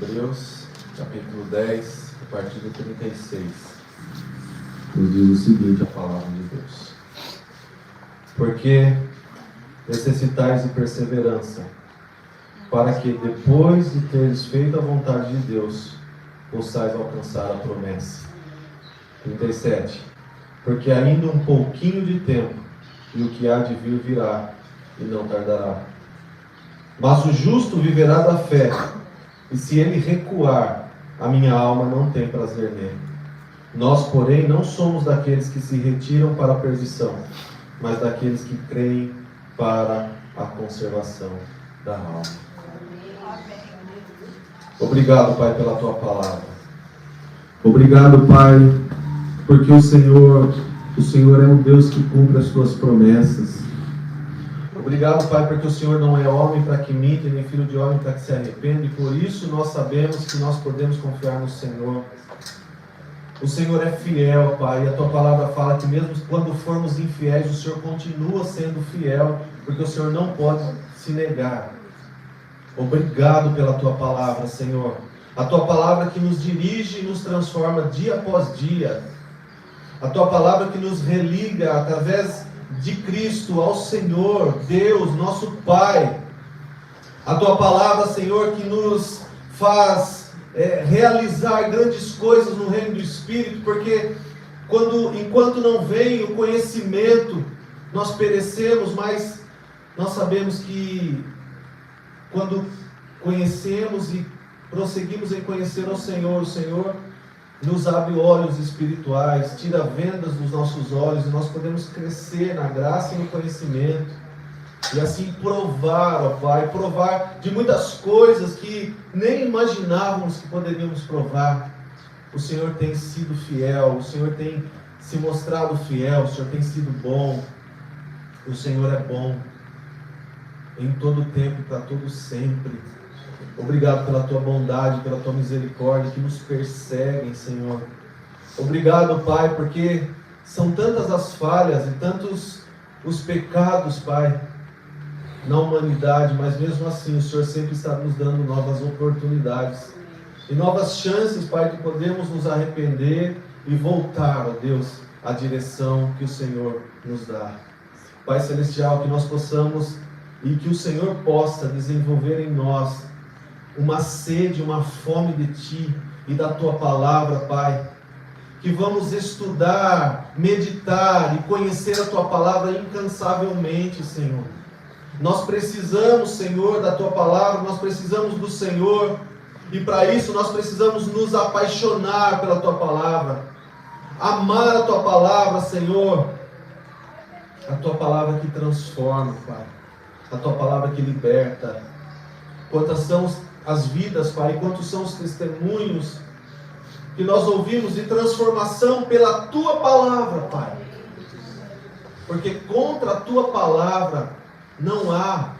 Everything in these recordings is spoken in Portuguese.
Hebreus, capítulo 10, a partir do 36. Nos diz o seguinte a palavra de Deus: porque necessitais de perseverança, para que depois de teres feito a vontade de Deus, possais alcançar a promessa. 37. Porque ainda um pouquinho de tempo, e o que há de vir virá, e não tardará. Mas o justo viverá da fé, e se ele recuar, a minha alma não tem prazer nele. Nós, porém, não somos daqueles que se retiram para a perdição, mas daqueles que creem para a conservação da alma. Obrigado, Pai, pela Tua palavra. Obrigado, Pai, porque o Senhor é um Deus que cumpre as Tuas promessas. Obrigado, Pai, porque o Senhor não é homem para que minta, nem filho de homem para que se arrependa, e por isso nós sabemos que nós podemos confiar no Senhor. O Senhor é fiel, Pai, e a Tua palavra fala que mesmo quando formos infiéis, o Senhor continua sendo fiel, porque o Senhor não pode se negar. Obrigado pela Tua palavra, Senhor. A Tua palavra que nos dirige e nos transforma dia após dia. A Tua palavra que nos religa através de Cristo ao Senhor, Deus, nosso Pai. A Tua palavra, Senhor, que nos faz realizar grandes coisas no reino do Espírito, porque enquanto não vem o conhecimento, nós perecemos, mas nós sabemos que quando conhecemos e prosseguimos em conhecer ao Senhor, o Senhor nos abre olhos espirituais, tira vendas dos nossos olhos, e nós podemos crescer na graça e no conhecimento, e assim provar, ó Pai, provar de muitas coisas que nem imaginávamos que poderíamos provar. O Senhor tem sido fiel, o Senhor tem se mostrado fiel, o Senhor tem sido bom. O Senhor é bom em todo tempo, para todo sempre. Obrigado pela Tua bondade, pela Tua misericórdia que nos perseguem, Senhor. Obrigado, Pai, porque são tantas as falhas e tantos os pecados, Pai, na humanidade, mas mesmo assim o Senhor sempre está nos dando novas oportunidades e novas chances, Pai, de podermos nos arrepender e voltar, ó Deus, à direção que o Senhor nos dá. Pai Celestial, que nós possamos e que o Senhor possa desenvolver em nós uma sede, uma fome de Ti e da Tua palavra, Pai. Que vamos estudar, meditar e conhecer a Tua palavra incansavelmente, Senhor. Nós precisamos, Senhor, da Tua palavra, nós precisamos do Senhor, e para isso nós precisamos nos apaixonar pela Tua palavra, amar a Tua palavra, Senhor, a Tua palavra que transforma, Pai, a Tua palavra que liberta. Quantas são as vidas, Pai, quantos são os testemunhos que nós ouvimos de transformação pela Tua palavra, Pai, porque contra a Tua palavra não há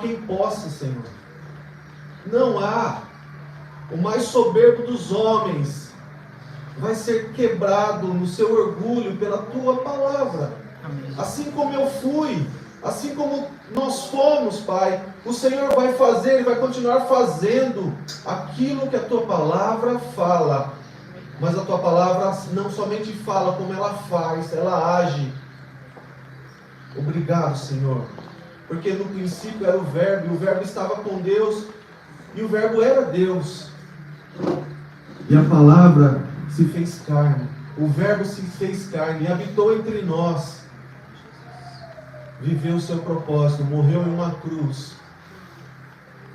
quem possa, Senhor. Não há. O mais soberbo dos homens vai ser quebrado no seu orgulho pela Tua palavra. Amém. Assim como eu fui, assim como nós fomos, Pai, o Senhor vai fazer e vai continuar fazendo aquilo que a Tua palavra fala. Mas a Tua palavra não somente fala, como ela faz, ela age. Obrigado, Senhor, porque no princípio era o Verbo, e o Verbo estava com Deus, e o Verbo era Deus, e a palavra se fez carne, o Verbo se fez carne e habitou entre nós, viveu o seu propósito, morreu em uma cruz,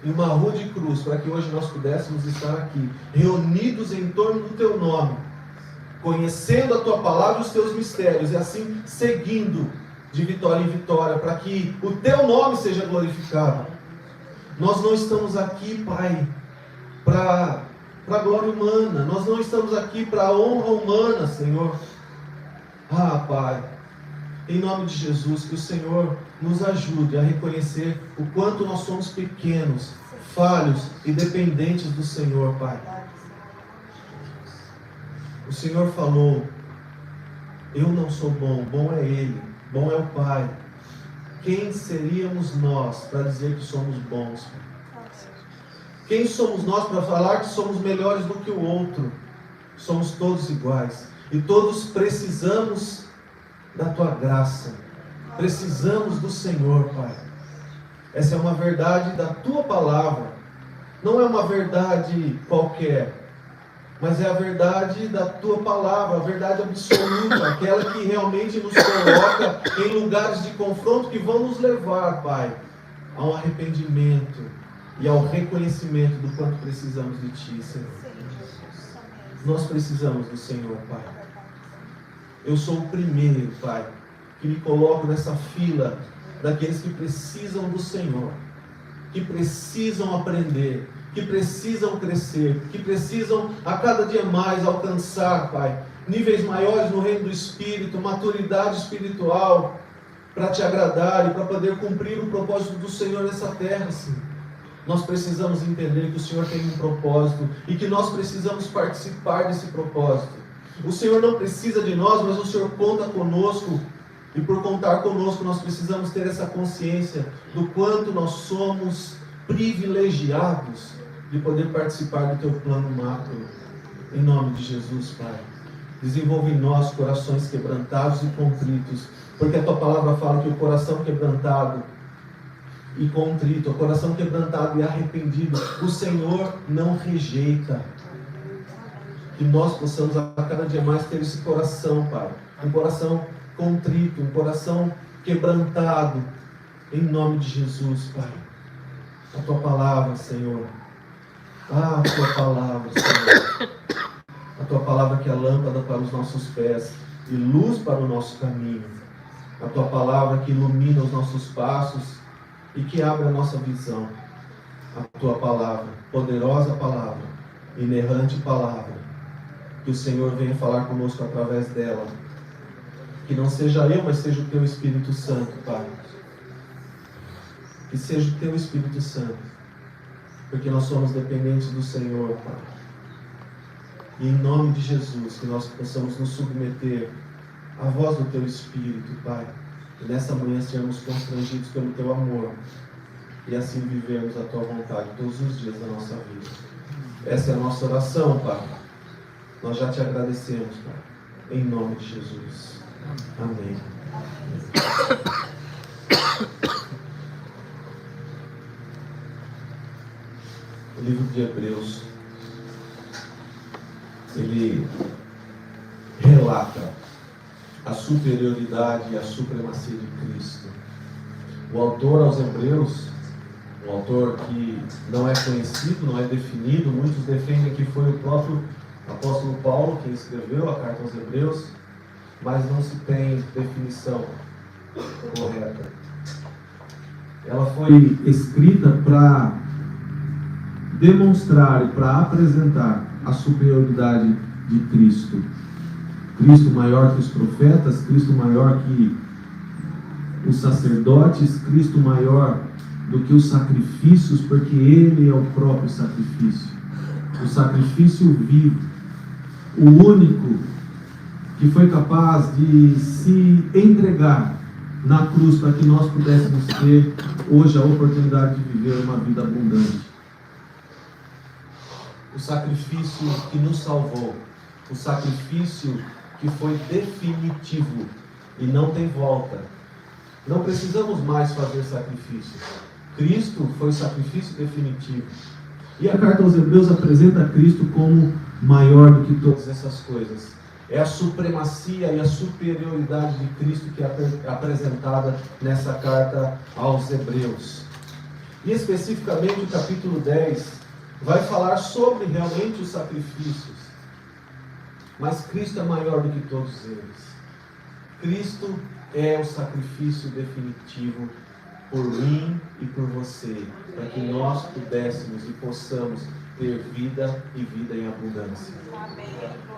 em uma rude cruz, para que hoje nós pudéssemos estar aqui, reunidos em torno do Teu nome, conhecendo a Tua palavra e os Teus mistérios, e assim seguindo de vitória em vitória, para que o Teu nome seja glorificado. Nós não estamos aqui, Pai, para glória humana, nós não estamos aqui para honra humana, Senhor. Pai, em nome de Jesus, que o Senhor nos ajude a reconhecer o quanto nós somos pequenos, falhos e dependentes do Senhor, Pai. O Senhor falou: eu não sou bom, bom é Ele, bom é o Pai. Quem seríamos nós para dizer que somos bons? Quem somos nós para falar que somos melhores do que o outro? Somos todos iguais. E todos precisamos da Tua graça. Precisamos do Senhor, Pai. Essa é uma verdade da Tua palavra. Não é uma verdade qualquer, mas é a verdade da Tua palavra, a verdade absoluta, aquela que realmente nos coloca em lugares de confronto que vão nos levar, Pai, ao arrependimento e ao reconhecimento do quanto precisamos de Ti, Senhor. Nós precisamos do Senhor, Pai. Eu sou o primeiro, Pai, que me coloco nessa fila daqueles que precisam do Senhor, que precisam aprender, que precisam crescer, que precisam a cada dia mais alcançar, Pai, níveis maiores no reino do Espírito, maturidade espiritual, para Te agradar e para poder cumprir o propósito do Senhor nessa terra, Senhor. Nós precisamos entender que o Senhor tem um propósito e que nós precisamos participar desse propósito. O Senhor não precisa de nós, mas o Senhor conta conosco. E por contar conosco, nós precisamos ter essa consciência do quanto nós somos privilegiados de poder participar do Teu plano macro. Em nome de Jesus, Pai. Desenvolve em nós corações quebrantados e contritos, porque a Tua palavra fala que o coração quebrantado e contrito, o coração quebrantado e arrependido, o Senhor não rejeita. Que nós possamos a cada dia mais ter esse coração, Pai, um coração contrito, um coração quebrantado, em nome de Jesus, Pai. A Tua palavra, Senhor, a Tua palavra, Senhor, a Tua palavra que é lâmpada para os nossos pés e luz para o nosso caminho, a Tua palavra que ilumina os nossos passos e que abre a nossa visão, a Tua palavra, poderosa palavra, inerrante palavra, que o Senhor venha falar conosco através dela, que não seja eu, mas seja o Teu Espírito Santo, Pai, que seja o Teu Espírito Santo, porque nós somos dependentes do Senhor, Pai, e em nome de Jesus, que nós possamos nos submeter à voz do Teu Espírito, Pai, e nessa manhã sermos constrangidos pelo Teu amor e assim vivermos a Tua vontade todos os dias da nossa vida. Essa é a nossa oração, Pai. Nós já Te agradecemos, Pai, em nome de Jesus. Amém. O livro de Hebreus, ele relata a superioridade e a supremacia de Cristo. O autor aos Hebreus, um autor que não é conhecido, não é definido, muitos defendem que foi o próprio apóstolo Paulo quem escreveu a carta aos Hebreus, mas não se tem definição correta. Ela foi escrita para demonstrar e para apresentar a superioridade de Cristo. Cristo maior que os profetas, Cristo maior que os sacerdotes, Cristo maior do que os sacrifícios, porque Ele é o próprio sacrifício. O sacrifício vivo, o único que foi capaz de se entregar na cruz para que nós pudéssemos ter hoje a oportunidade de viver uma vida abundante. O sacrifício que nos salvou, o sacrifício que foi definitivo e não tem volta. Não precisamos mais fazer sacrifício. Cristo foi o sacrifício definitivo. E a carta aos Hebreus apresenta Cristo como maior do que todas essas coisas. É a supremacia e a superioridade de Cristo que é apresentada nessa carta aos Hebreus. E especificamente o capítulo 10 vai falar sobre realmente os sacrifícios. Mas Cristo é maior do que todos eles. Cristo é o sacrifício definitivo por mim e por você, para que nós pudéssemos e possamos ter vida e vida em abundância.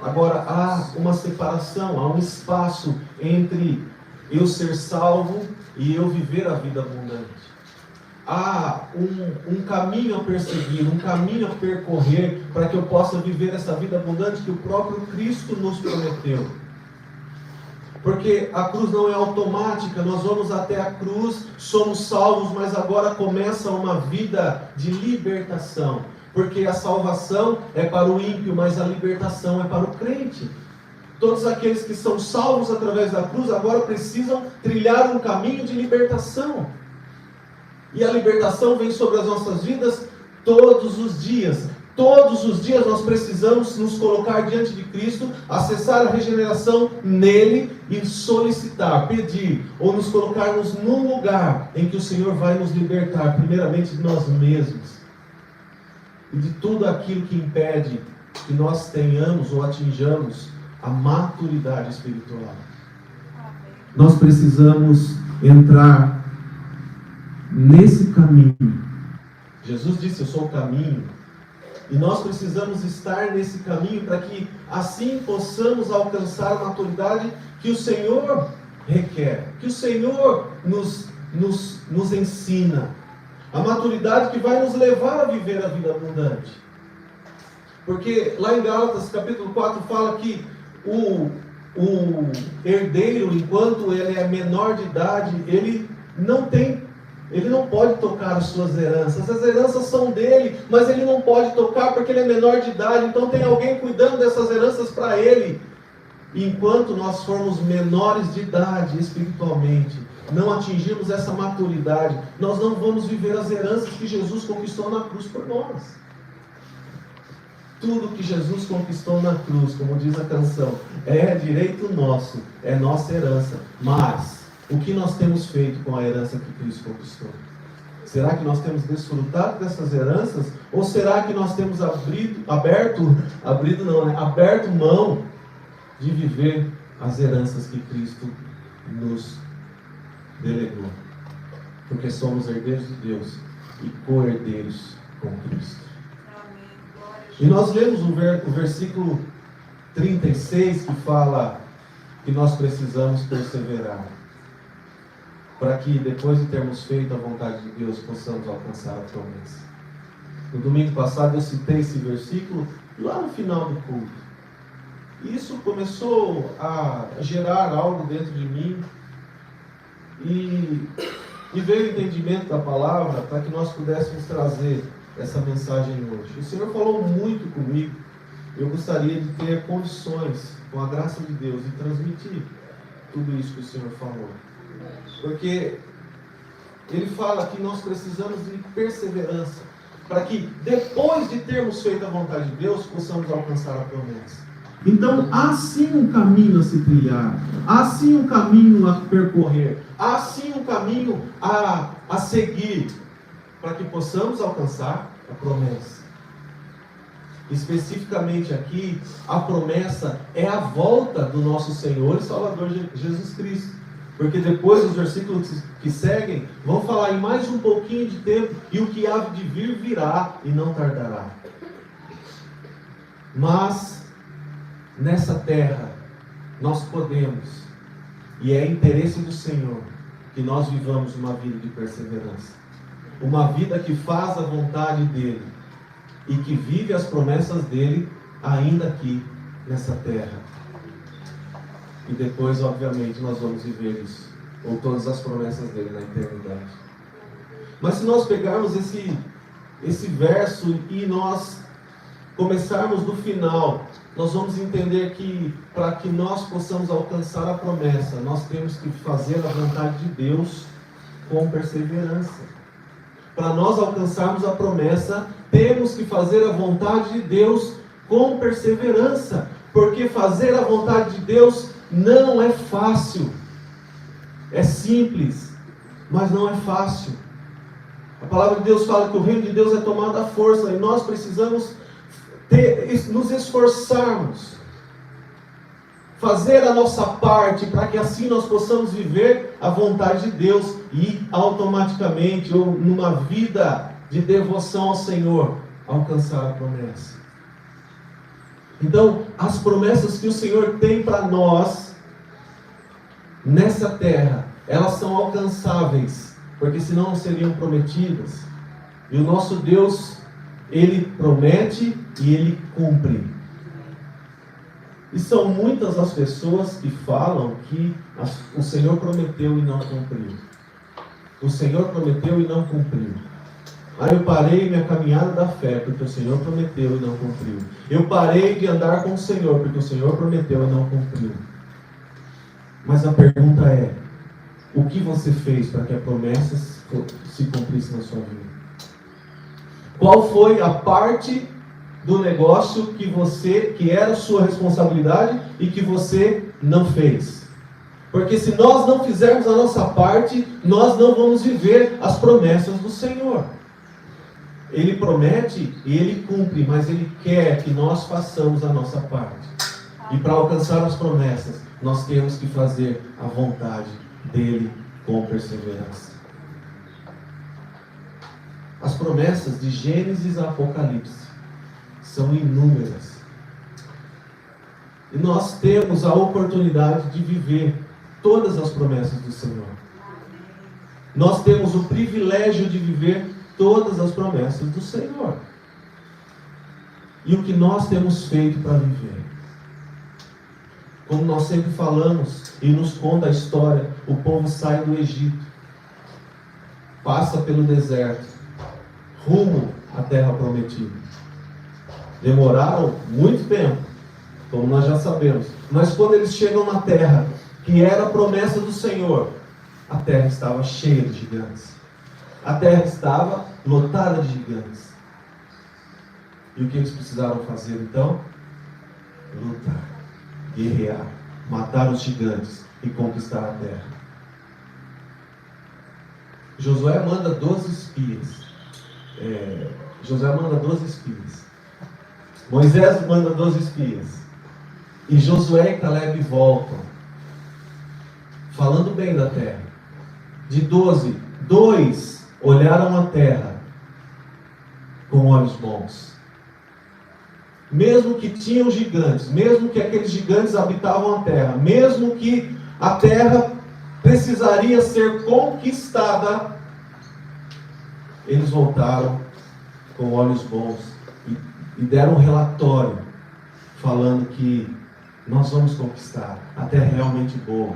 Agora, há uma separação, há um espaço entre eu ser salvo e eu viver a vida abundante. Há um caminho a perseguir, um caminho a percorrer para que eu possa viver essa vida abundante que o próprio Cristo nos prometeu. Porque a cruz não é automática, nós vamos até a cruz, somos salvos, mas agora começa uma vida de libertação. Porque a salvação é para o ímpio, mas a libertação é para o crente. Todos aqueles que são salvos através da cruz agora precisam trilhar um caminho de libertação. E a libertação vem sobre as nossas vidas todos os dias. Todos os dias nós precisamos nos colocar diante de Cristo, acessar a regeneração nele e solicitar, pedir, ou nos colocarmos num lugar em que o Senhor vai nos libertar, primeiramente de nós mesmos, e de tudo aquilo que impede que nós tenhamos ou atinjamos a maturidade espiritual. Nós precisamos entrar nesse caminho. Jesus disse: eu sou o caminho. E nós precisamos estar nesse caminho para que assim possamos alcançar a maturidade que o Senhor requer, que o Senhor nos ensina. A maturidade que vai nos levar a viver a vida abundante. Porque lá em Gálatas capítulo 4 fala que o herdeiro, enquanto ele é menor de idade, ele não pode tocar as suas heranças. As heranças são dele, mas ele não pode tocar porque ele é menor de idade. Então tem alguém cuidando dessas heranças para ele. Enquanto nós formos menores de idade espiritualmente, não atingirmos essa maturidade, nós não vamos viver as heranças que Jesus conquistou na cruz por nós. Tudo que Jesus conquistou na cruz, como diz a canção, é direito nosso, é nossa herança. Mas o que nós temos feito com a herança que Cristo conquistou? Será que nós temos desfrutado dessas heranças? Ou será que nós temos aberto mão de viver as heranças que Cristo nos delegou? Porque somos herdeiros de Deus e co-herdeiros com Cristo. E nós lemos o versículo 36 que fala que nós precisamos perseverar, para que depois de termos feito a vontade de Deus, possamos alcançar a promessa. No domingo passado eu citei esse versículo lá no final do culto. E isso começou a gerar algo dentro de mim. E veio o entendimento da palavra para que nós pudéssemos trazer essa mensagem hoje. O Senhor falou muito comigo. Eu gostaria de ter condições, com a graça de Deus, de transmitir tudo isso que o Senhor falou. Porque Ele fala que nós precisamos de perseverança, para que depois de termos feito a vontade de Deus, possamos alcançar a promessa. Então, há sim um caminho a se trilhar, há sim um caminho a percorrer, há sim um caminho a seguir, para que possamos alcançar a promessa. Especificamente aqui, a promessa é a volta do nosso Senhor e Salvador Jesus Cristo. Porque depois os versículos que seguem vão falar em mais um pouquinho de tempo, e o que há de vir virá e não tardará. Mas nessa terra nós podemos, e é interesse do Senhor, que nós vivamos uma vida de perseverança, uma vida que faz a vontade dEle e que vive as promessas dEle ainda aqui nessa terra. E depois, obviamente, nós vamos viver isso, ou todas as promessas dEle na eternidade. Mas se nós pegarmos esse verso e nós começarmos do final, nós vamos entender que para que nós possamos alcançar a promessa, nós temos que fazer a vontade de Deus com perseverança. Para nós alcançarmos a promessa, temos que fazer a vontade de Deus com perseverança, porque fazer a vontade de Deus não é fácil. É simples, mas não é fácil. A palavra de Deus fala que o reino de Deus é tomado à força, e nós precisamos nos esforçarmos, fazer a nossa parte, para que assim nós possamos viver a vontade de Deus e automaticamente, ou numa vida de devoção ao Senhor, alcançar a promessa. Então, as promessas que o Senhor tem para nós nessa terra, elas são alcançáveis, porque senão não seriam prometidas. E o nosso Deus, Ele promete e Ele cumpre. E são muitas as pessoas que falam que o Senhor prometeu e não cumpriu. O Senhor prometeu e não cumpriu. Aí eu parei minha caminhada da fé, porque o Senhor prometeu e não cumpriu. Eu parei de andar com o Senhor, porque o Senhor prometeu e não cumpriu. Mas a pergunta é, o que você fez para que a promessa se cumprisse na sua vida? Qual foi a parte do negócio que era sua responsabilidade e que você não fez? Porque se nós não fizermos a nossa parte, nós não vamos viver as promessas do Senhor. Ele promete e Ele cumpre, mas Ele quer que nós façamos a nossa parte. E para alcançar as promessas, nós temos que fazer a vontade dEle com perseverança. As promessas de Gênesis a Apocalipse são inúmeras. E nós temos a oportunidade de viver todas as promessas do Senhor. Nós temos o privilégio de viver todas as promessas do Senhor. E o que nós temos feito para viver? Como nós sempre falamos e nos conta a história, o povo sai do Egito, passa pelo deserto, rumo à terra prometida. Demoraram muito tempo, como nós já sabemos. Mas quando eles chegam na terra, que era a promessa do Senhor, a terra estava cheia de gigantes. A terra estava lotada de gigantes. E o que eles precisaram fazer então? Lutar, guerrear, matar os gigantes e conquistar a terra. Josué manda 12 espias. Moisés manda 12 espias. E Josué e Caleb voltam, falando bem da terra. De 12, 2 olharam a terra com olhos bons. Mesmo que tinham gigantes, mesmo que aqueles gigantes habitavam a terra, mesmo que a terra precisaria ser conquistada, eles voltaram com olhos bons e deram um relatório falando que nós vamos conquistar, a terra é realmente boa,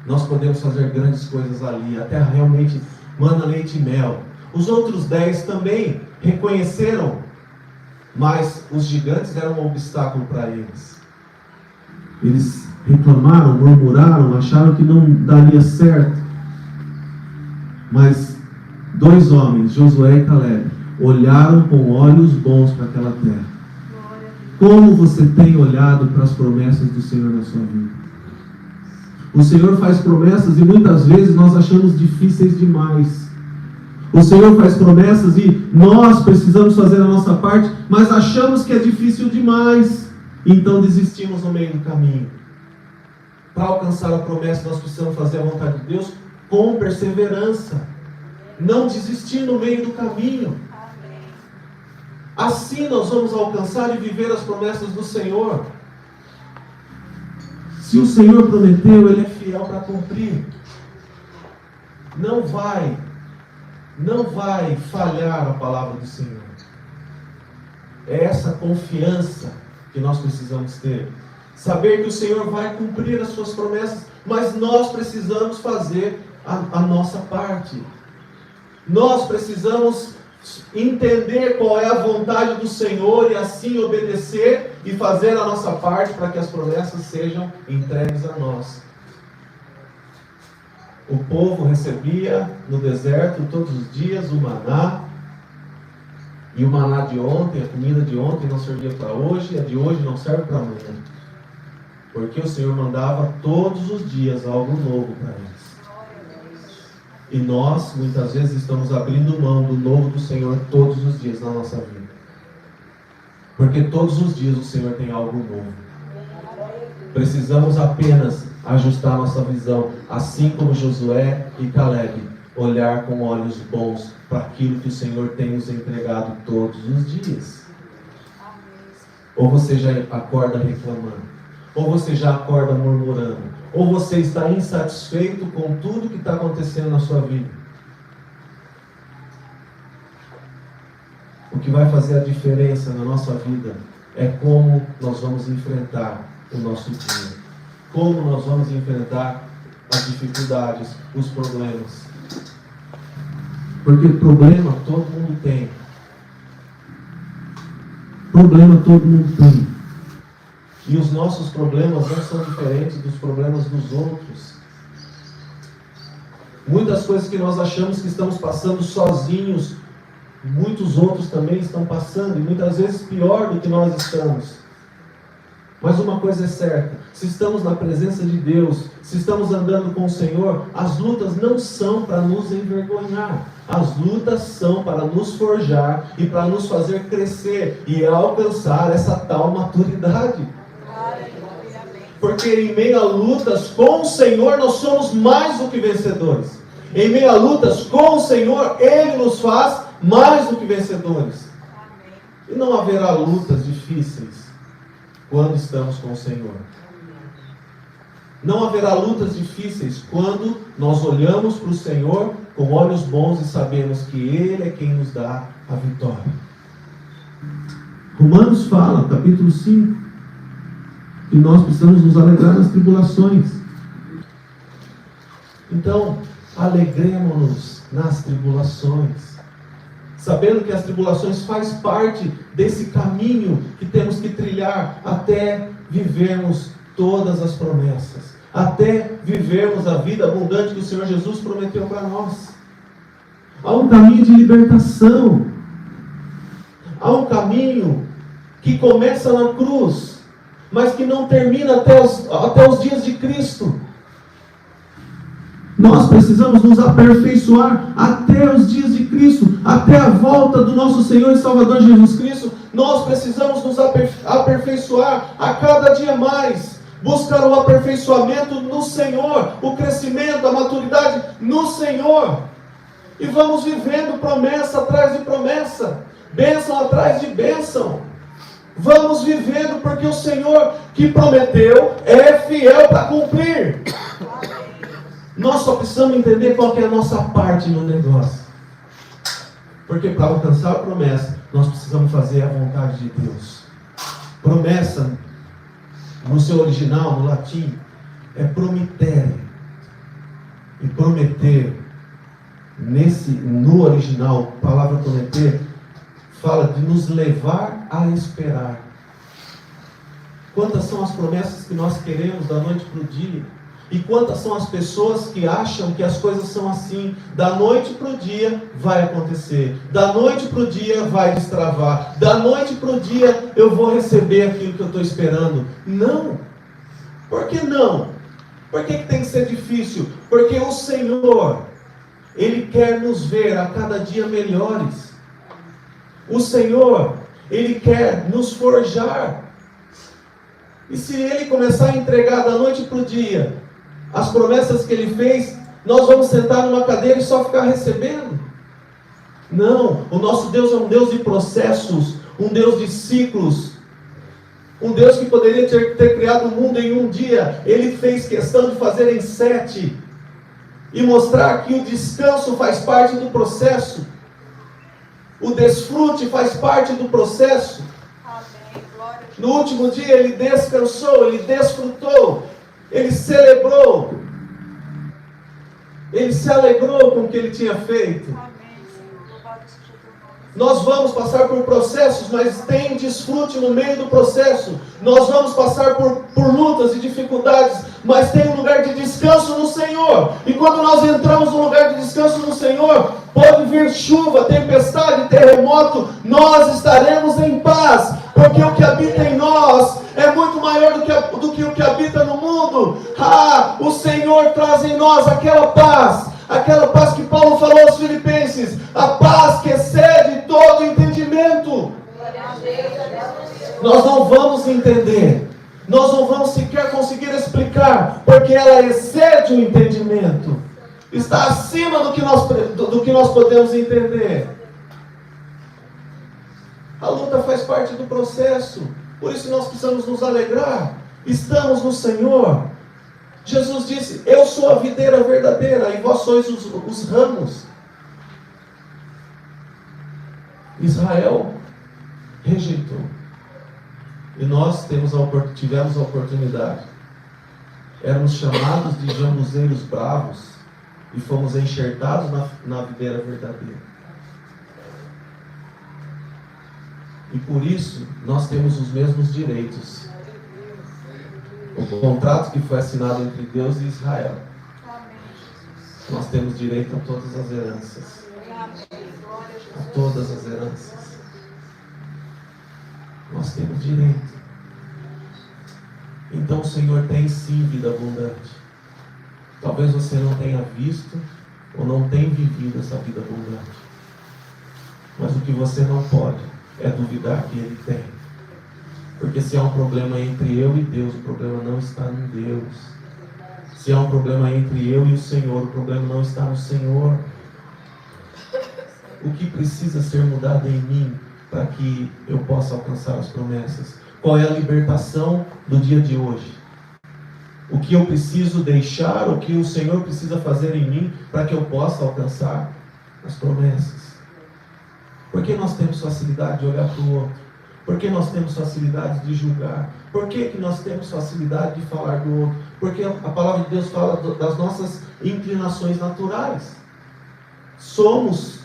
nós podemos fazer grandes coisas ali, a terra realmente mana leite e mel. Os outros 10 também reconheceram, mas os gigantes eram um obstáculo para eles. Eles reclamaram, murmuraram, acharam que não daria certo. Mas 2 homens, Josué e Caleb, olharam com olhos bons para aquela terra. Como você tem olhado para as promessas do Senhor na sua vida? O Senhor faz promessas e muitas vezes nós achamos difíceis demais. O Senhor faz promessas e nós precisamos fazer a nossa parte, mas achamos que é difícil demais. Então desistimos no meio do caminho. Para alcançar a promessa, nós precisamos fazer a vontade de Deus com perseverança. Não desistir no meio do caminho. Assim nós vamos alcançar e viver as promessas do Senhor. Se o Senhor prometeu, Ele é fiel para cumprir. Não vai falhar a palavra do Senhor. É essa confiança que nós precisamos ter. Saber que o Senhor vai cumprir as suas promessas, mas nós precisamos fazer a nossa parte. Nós precisamos entender qual é a vontade do Senhor e assim obedecer e fazer a nossa parte para que as promessas sejam entregues a nós. O povo recebia no deserto todos os dias o maná, e o maná de ontem, a comida de ontem não servia para hoje, e a de hoje não serve para amanhã, porque o Senhor mandava todos os dias algo novo para eles. E nós, muitas vezes, estamos abrindo mão do novo do Senhor todos os dias na nossa vida. Porque todos os dias o Senhor tem algo novo. Precisamos apenas ajustar nossa visão, assim como Josué e Caleb, olhar com olhos bons para aquilo que o Senhor tem nos entregado todos os dias. Ou você já acorda reclamando, ou você já acorda murmurando, ou você está insatisfeito com tudo que está acontecendo na sua vida. O que vai fazer a diferença na nossa vida é como nós vamos enfrentar o nosso dia. Como nós vamos enfrentar as dificuldades, os problemas. Porque problema todo mundo tem. Problema todo mundo tem. E os nossos problemas não são diferentes dos problemas dos outros. Muitas coisas que nós achamos que estamos passando sozinhos, muitos outros também estão passando, e muitas vezes pior do que nós estamos. Mas uma coisa é certa, se estamos na presença de Deus, se estamos andando com o Senhor, as lutas não são para nos envergonhar. As lutas são para nos forjar e para nos fazer crescer e alcançar essa tal maturidade. Porque em meio a lutas com o Senhor, nós somos mais do que vencedores. Em meio a lutas com o Senhor, Ele nos faz mais do que vencedores. E não haverá lutas difíceis quando estamos com o Senhor. Não haverá lutas difíceis quando nós olhamos para o Senhor com olhos bons e sabemos que Ele é quem nos dá a vitória. Romanos fala, capítulo 5, que nós precisamos nos alegrar nas tribulações. Então, alegremos-nos nas tribulações, sabendo que as tribulações faz parte desse caminho que temos que trilhar até vivermos todas as promessas, até vivermos a vida abundante que o Senhor Jesus prometeu para nós. Há um caminho de libertação, há um caminho que começa na cruz, mas que não termina até os dias de Cristo. Nós precisamos nos aperfeiçoar até os dias de Cristo, até a volta do nosso Senhor e Salvador Jesus Cristo. Nós precisamos nos aperfeiçoar a cada dia mais, buscar o aperfeiçoamento no Senhor, o crescimento, a maturidade no Senhor. E vamos vivendo promessa atrás de promessa, bênção atrás de bênção. Vamos vivendo porque o Senhor que prometeu é fiel para cumprir. Nós só precisamos entender qual que é a nossa parte no negócio. Porque para alcançar a promessa, nós precisamos fazer a vontade de Deus. Promessa, no seu original, no latim, é promittere. E prometer, no original, a palavra prometer, fala de nos levar a esperar. Quantas são as promessas que nós queremos da noite para o dia? E quantas são as pessoas que acham que as coisas são assim, da noite para o dia vai acontecer, da noite para o dia vai destravar, da noite para o dia eu vou receber aquilo que eu estou esperando. Não! Por que não? Por que tem que ser difícil? Porque o Senhor, Ele quer nos ver a cada dia melhores. O Senhor, Ele quer nos forjar. E se Ele começar a entregar da noite para o dia as promessas que Ele fez, nós vamos sentar numa cadeira e só ficar recebendo? Não, o nosso Deus é um Deus de processos, um Deus de ciclos, um Deus que poderia ter criado o mundo em um dia, Ele fez questão de fazer em 7, e mostrar que o descanso faz parte do processo, o desfrute faz parte do processo. No último dia Ele descansou, Ele desfrutou, Ele celebrou, Ele se alegrou com o que Ele tinha feito. Nós vamos passar por processos, mas tem desfrute no meio do processo. Nós vamos passar por lutas e dificuldades, mas tem um lugar de descanso no Senhor. E quando nós entramos no lugar de descanso no Senhor, pode vir chuva, tempestade, terremoto, nós estaremos em paz, porque o que habita em nós é muito maior do que o que habita no mundo. O Senhor traz em nós aquela paz que Paulo falou aos Filipenses, a paz que excede todo entendimento. Nós não vamos entender, nós não vamos sequer conseguir explicar, porque ela excede o entendimento, está acima do que nós podemos entender. A luta faz parte do processo, por isso nós precisamos nos alegrar. Estamos no Senhor. Jesus disse: eu sou a videira verdadeira e vós sois os ramos. Israel rejeitou. E nós tivemos a oportunidade. Éramos chamados de jambuzeiros bravos e fomos enxertados na videira verdadeira. E por isso nós temos os mesmos direitos. O contrato que foi assinado entre Deus e Israel. Nós temos direito a todas as heranças. A todas as heranças. Nós temos direito. Então o Senhor tem sim vida abundante. Talvez você não tenha visto ou não tenha vivido essa vida abundante. Mas o que você não pode é duvidar que Ele tem. Porque se há um problema entre eu e Deus, o problema não está em Deus. Se há um problema entre eu e o Senhor, o problema não está no Senhor. O que precisa ser mudado em mim para que eu possa alcançar as promessas? Qual é a libertação do dia de hoje? O que eu preciso deixar, o que o Senhor precisa fazer em mim para que eu possa alcançar as promessas? Por que nós temos facilidade de olhar para o outro? Por que nós temos facilidade de julgar? Por que nós temos facilidade de falar do outro? Porque a palavra de Deus fala das nossas inclinações naturais. Somos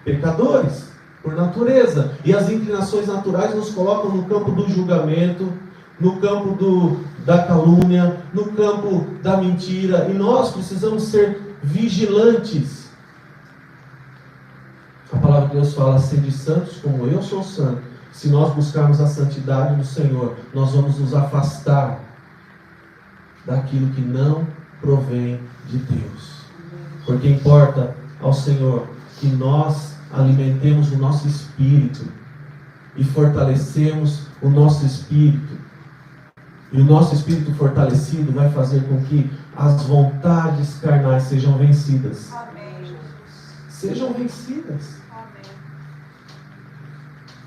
pecadores por natureza. E as inclinações naturais nos colocam no campo do julgamento, no campo da calúnia, no campo da mentira. E nós precisamos ser vigilantes. A palavra de Deus fala: sede santos como eu sou santo. Se nós buscarmos a santidade do Senhor, nós vamos nos afastar daquilo que não provém de Deus. Porque importa ao Senhor que nós alimentemos o nosso espírito e fortalecemos o nosso espírito. E o nosso espírito fortalecido vai fazer com que as vontades carnais sejam vencidas. Amém, Jesus. Sejam vencidas. Amém.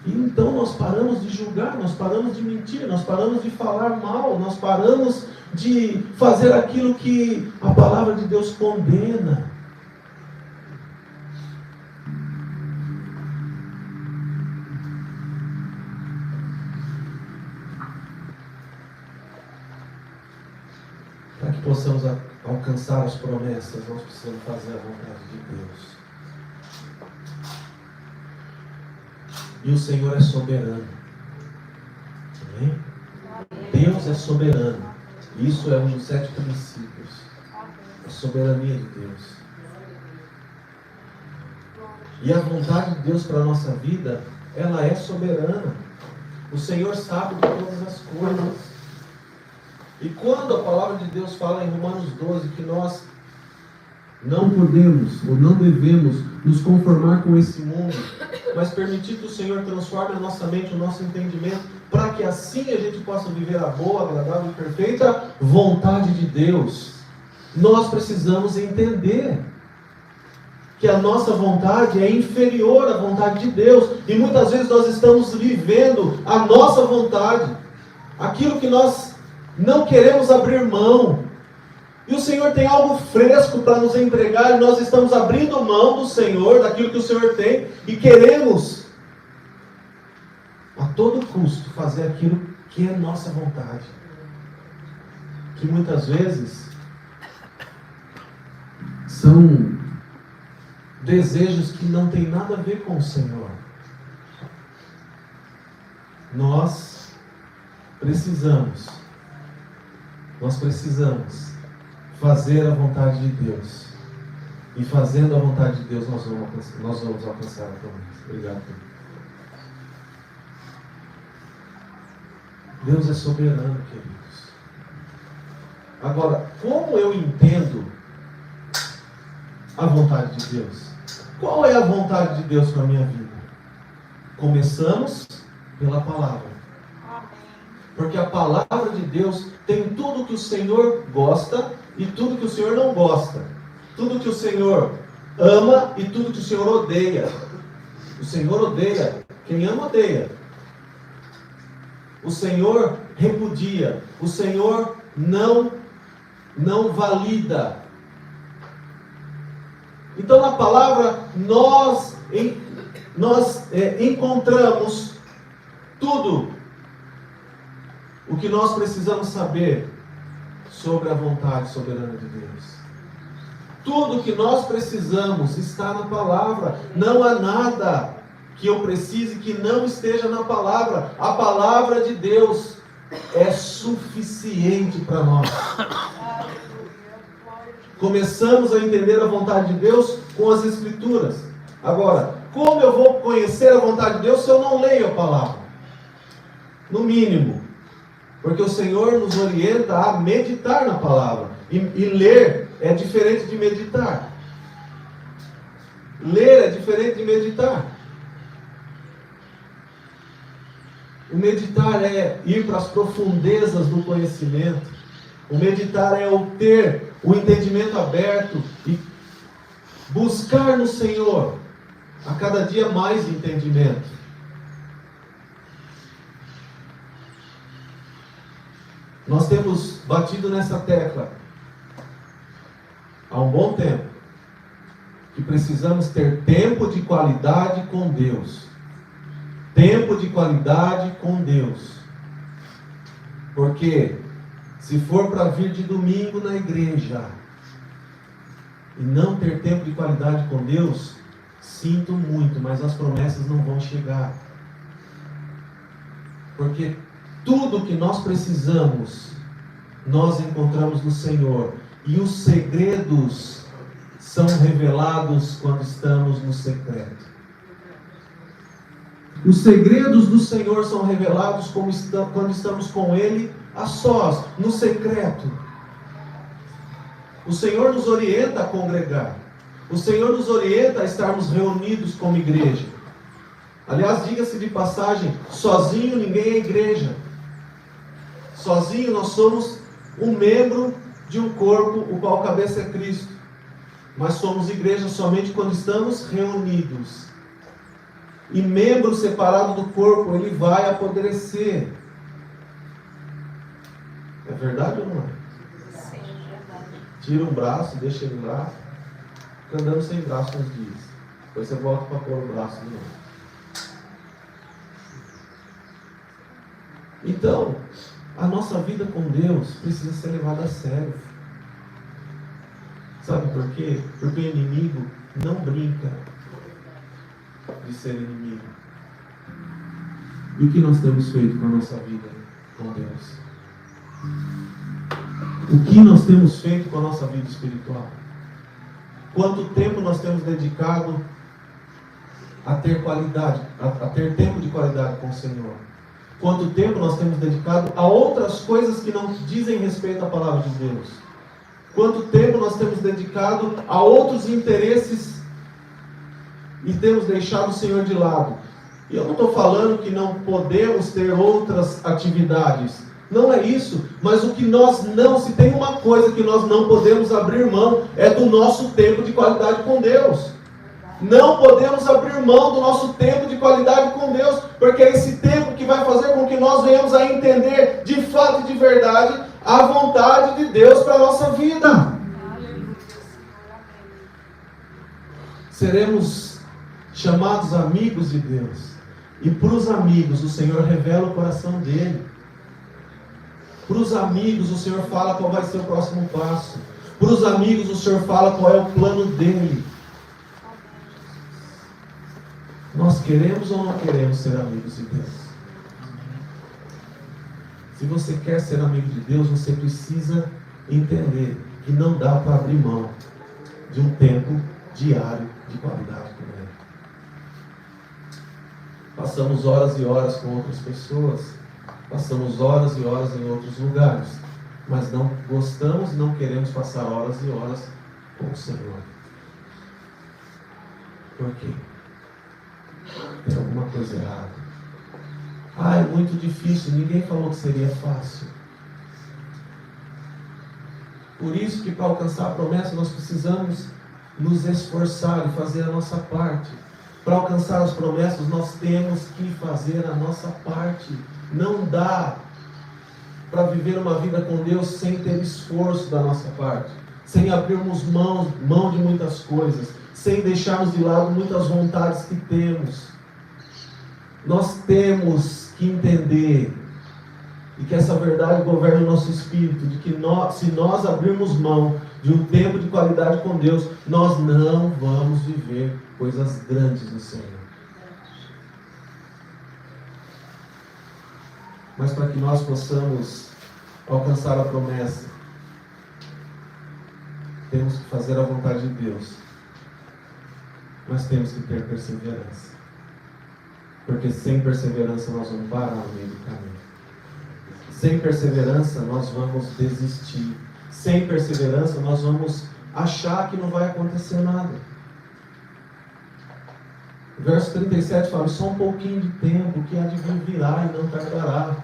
E então nós paramos de julgar, nós paramos de mentir, nós paramos de falar mal, nós paramos de fazer aquilo que a palavra de Deus condena. Para que possamos alcançar as promessas, nós precisamos fazer a vontade de Deus. E o Senhor é soberano. Amém? Deus é soberano. Isso é um dos 7 princípios. A soberania de Deus. E a vontade de Deus para a nossa vida, ela é soberana. O Senhor sabe de todas as coisas. E quando a palavra de Deus fala em Romanos 12 que nós não podemos ou não devemos nos conformar com esse mundo, mas permitir que o Senhor transforme a nossa mente, o nosso entendimento, para que assim a gente possa viver a boa, agradável e perfeita vontade de Deus, nós precisamos entender que a nossa vontade é inferior à vontade de Deus, e muitas vezes nós estamos vivendo a nossa vontade, aquilo que nós não queremos abrir mão. E o Senhor tem algo fresco para nos entregar, e nós estamos abrindo mão do Senhor, daquilo que o Senhor tem, e queremos, a todo custo, fazer aquilo que é nossa vontade. Que muitas vezes são desejos que não tem nada a ver com o Senhor. Nós precisamos fazer a vontade de Deus. E fazendo a vontade de Deus, nós vamos alcançar a promessa. Obrigado. Deus é soberano, queridos. Agora, como eu entendo a vontade de Deus? Qual é a vontade de Deus para a minha vida? Começamos pela palavra. Porque a palavra de Deus tem tudo que o Senhor gosta e tudo que o Senhor não gosta. Tudo que o Senhor ama e tudo que o Senhor odeia. O Senhor odeia. Quem ama, odeia. O Senhor repudia. O Senhor não valida. Então na palavra nós encontramos tudo o que nós precisamos saber sobre a vontade soberana de Deus. Tudo o que nós precisamos está na palavra. Não há nada que eu precise que não esteja na palavra. A palavra de Deus é suficiente para nós. Começamos a entender a vontade de Deus com as Escrituras. Agora, como eu vou conhecer a vontade de Deus se eu não leio a palavra? No mínimo, porque o Senhor nos orienta a meditar na palavra. E ler é diferente de meditar. Ler é diferente de meditar. O meditar é ir para as profundezas do conhecimento. O meditar é o ter o entendimento aberto e buscar no Senhor a cada dia mais entendimento. Nós temos batido nessa tecla há um bom tempo, que precisamos ter tempo de qualidade com Deus. Tempo de qualidade com Deus. Porque se for para vir de domingo na igreja e não ter tempo de qualidade com Deus, sinto muito, mas as promessas não vão chegar. Porque tudo que nós precisamos, nós encontramos no Senhor. E os segredos são revelados quando estamos no secreto. Os segredos do Senhor são revelados quando estamos com Ele a sós, no secreto. O Senhor nos orienta a congregar. O Senhor nos orienta a estarmos reunidos como igreja. Aliás, diga-se de passagem, sozinho ninguém é igreja. Sozinho nós somos um membro de um corpo, o qual a cabeça é Cristo. Mas somos igreja somente quando estamos reunidos. E membro separado do corpo, ele vai apodrecer. É verdade ou não é? Sim, é verdade. Tira um braço, deixa ele lá. Fica andando sem braço uns dias. Depois você volta para pôr o braço de novo. Então, a nossa vida com Deus precisa ser levada a sério. Sabe por quê? Porque o inimigo não brinca de ser inimigo. E o que nós temos feito com a nossa vida com Deus? O que nós temos feito com a nossa vida espiritual? Quanto tempo nós temos dedicado a ter qualidade, a ter tempo de qualidade com o Senhor? Quanto tempo nós temos dedicado a outras coisas que não dizem respeito à palavra de Deus? Quanto tempo nós temos dedicado a outros interesses e temos deixado o Senhor de lado? E eu não estou falando que não podemos ter outras atividades. Não é isso. Mas o que nós não, se tem uma coisa que nós não podemos abrir mão, é do nosso tempo de qualidade com Deus. Não podemos abrir mão do nosso tempo de qualidade com Deus, porque é esse tempo que vai fazer com que nós venhamos a entender de fato e de verdade a vontade de Deus para a nossa vida. Seremos chamados amigos de Deus. E para os amigos o Senhor revela o coração dele. Para os amigos o Senhor fala qual vai ser o próximo passo. Para os amigos o Senhor fala qual é o plano dele. Nós queremos ou não queremos ser amigos de Deus? Se você quer ser amigo de Deus, você precisa entender que não dá para abrir mão de um tempo diário de qualidade com Ele. Passamos horas e horas com outras pessoas, passamos horas e horas em outros lugares, mas não gostamos e não queremos passar horas e horas com o Senhor. Por quê? Tem alguma coisa errada. É muito difícil. Ninguém falou que seria fácil. Por isso que para alcançar a promessa nós precisamos nos esforçar e fazer a nossa parte. Para alcançar as promessas nós temos que fazer a nossa parte. Não dá para viver uma vida com Deus sem ter esforço da nossa parte, sem abrirmos mão de muitas coisas, sem deixarmos de lado muitas vontades que temos. Nós temos que entender E que essa verdade governe o nosso espírito, de que se nós abrirmos mão de um tempo de qualidade com Deus, nós não vamos viver coisas grandes no Senhor. Mas para que nós possamos alcançar a promessa, temos que fazer a vontade de Deus. Mas temos que ter perseverança. Porque sem perseverança nós vamos parar no meio do caminho. Sem perseverança nós vamos desistir. Sem perseverança nós vamos achar que não vai acontecer nada. O verso 37 fala: só um pouquinho de tempo, que há de vir virá e não tardará.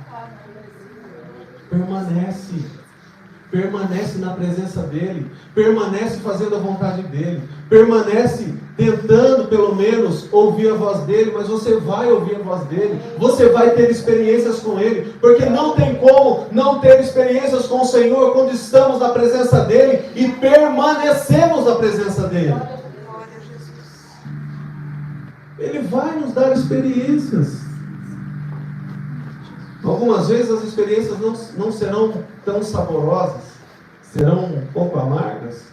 Permanece na presença dEle, permanece fazendo a vontade dEle, permanece tentando pelo menos ouvir a voz dEle, mas você vai ouvir a voz dEle, você vai ter experiências com Ele, porque não tem como não ter experiências com o Senhor quando estamos na presença dEle e permanecemos na presença dEle. Ele vai nos dar experiências. Algumas vezes as experiências não serão tão saborosas, serão um pouco amargas,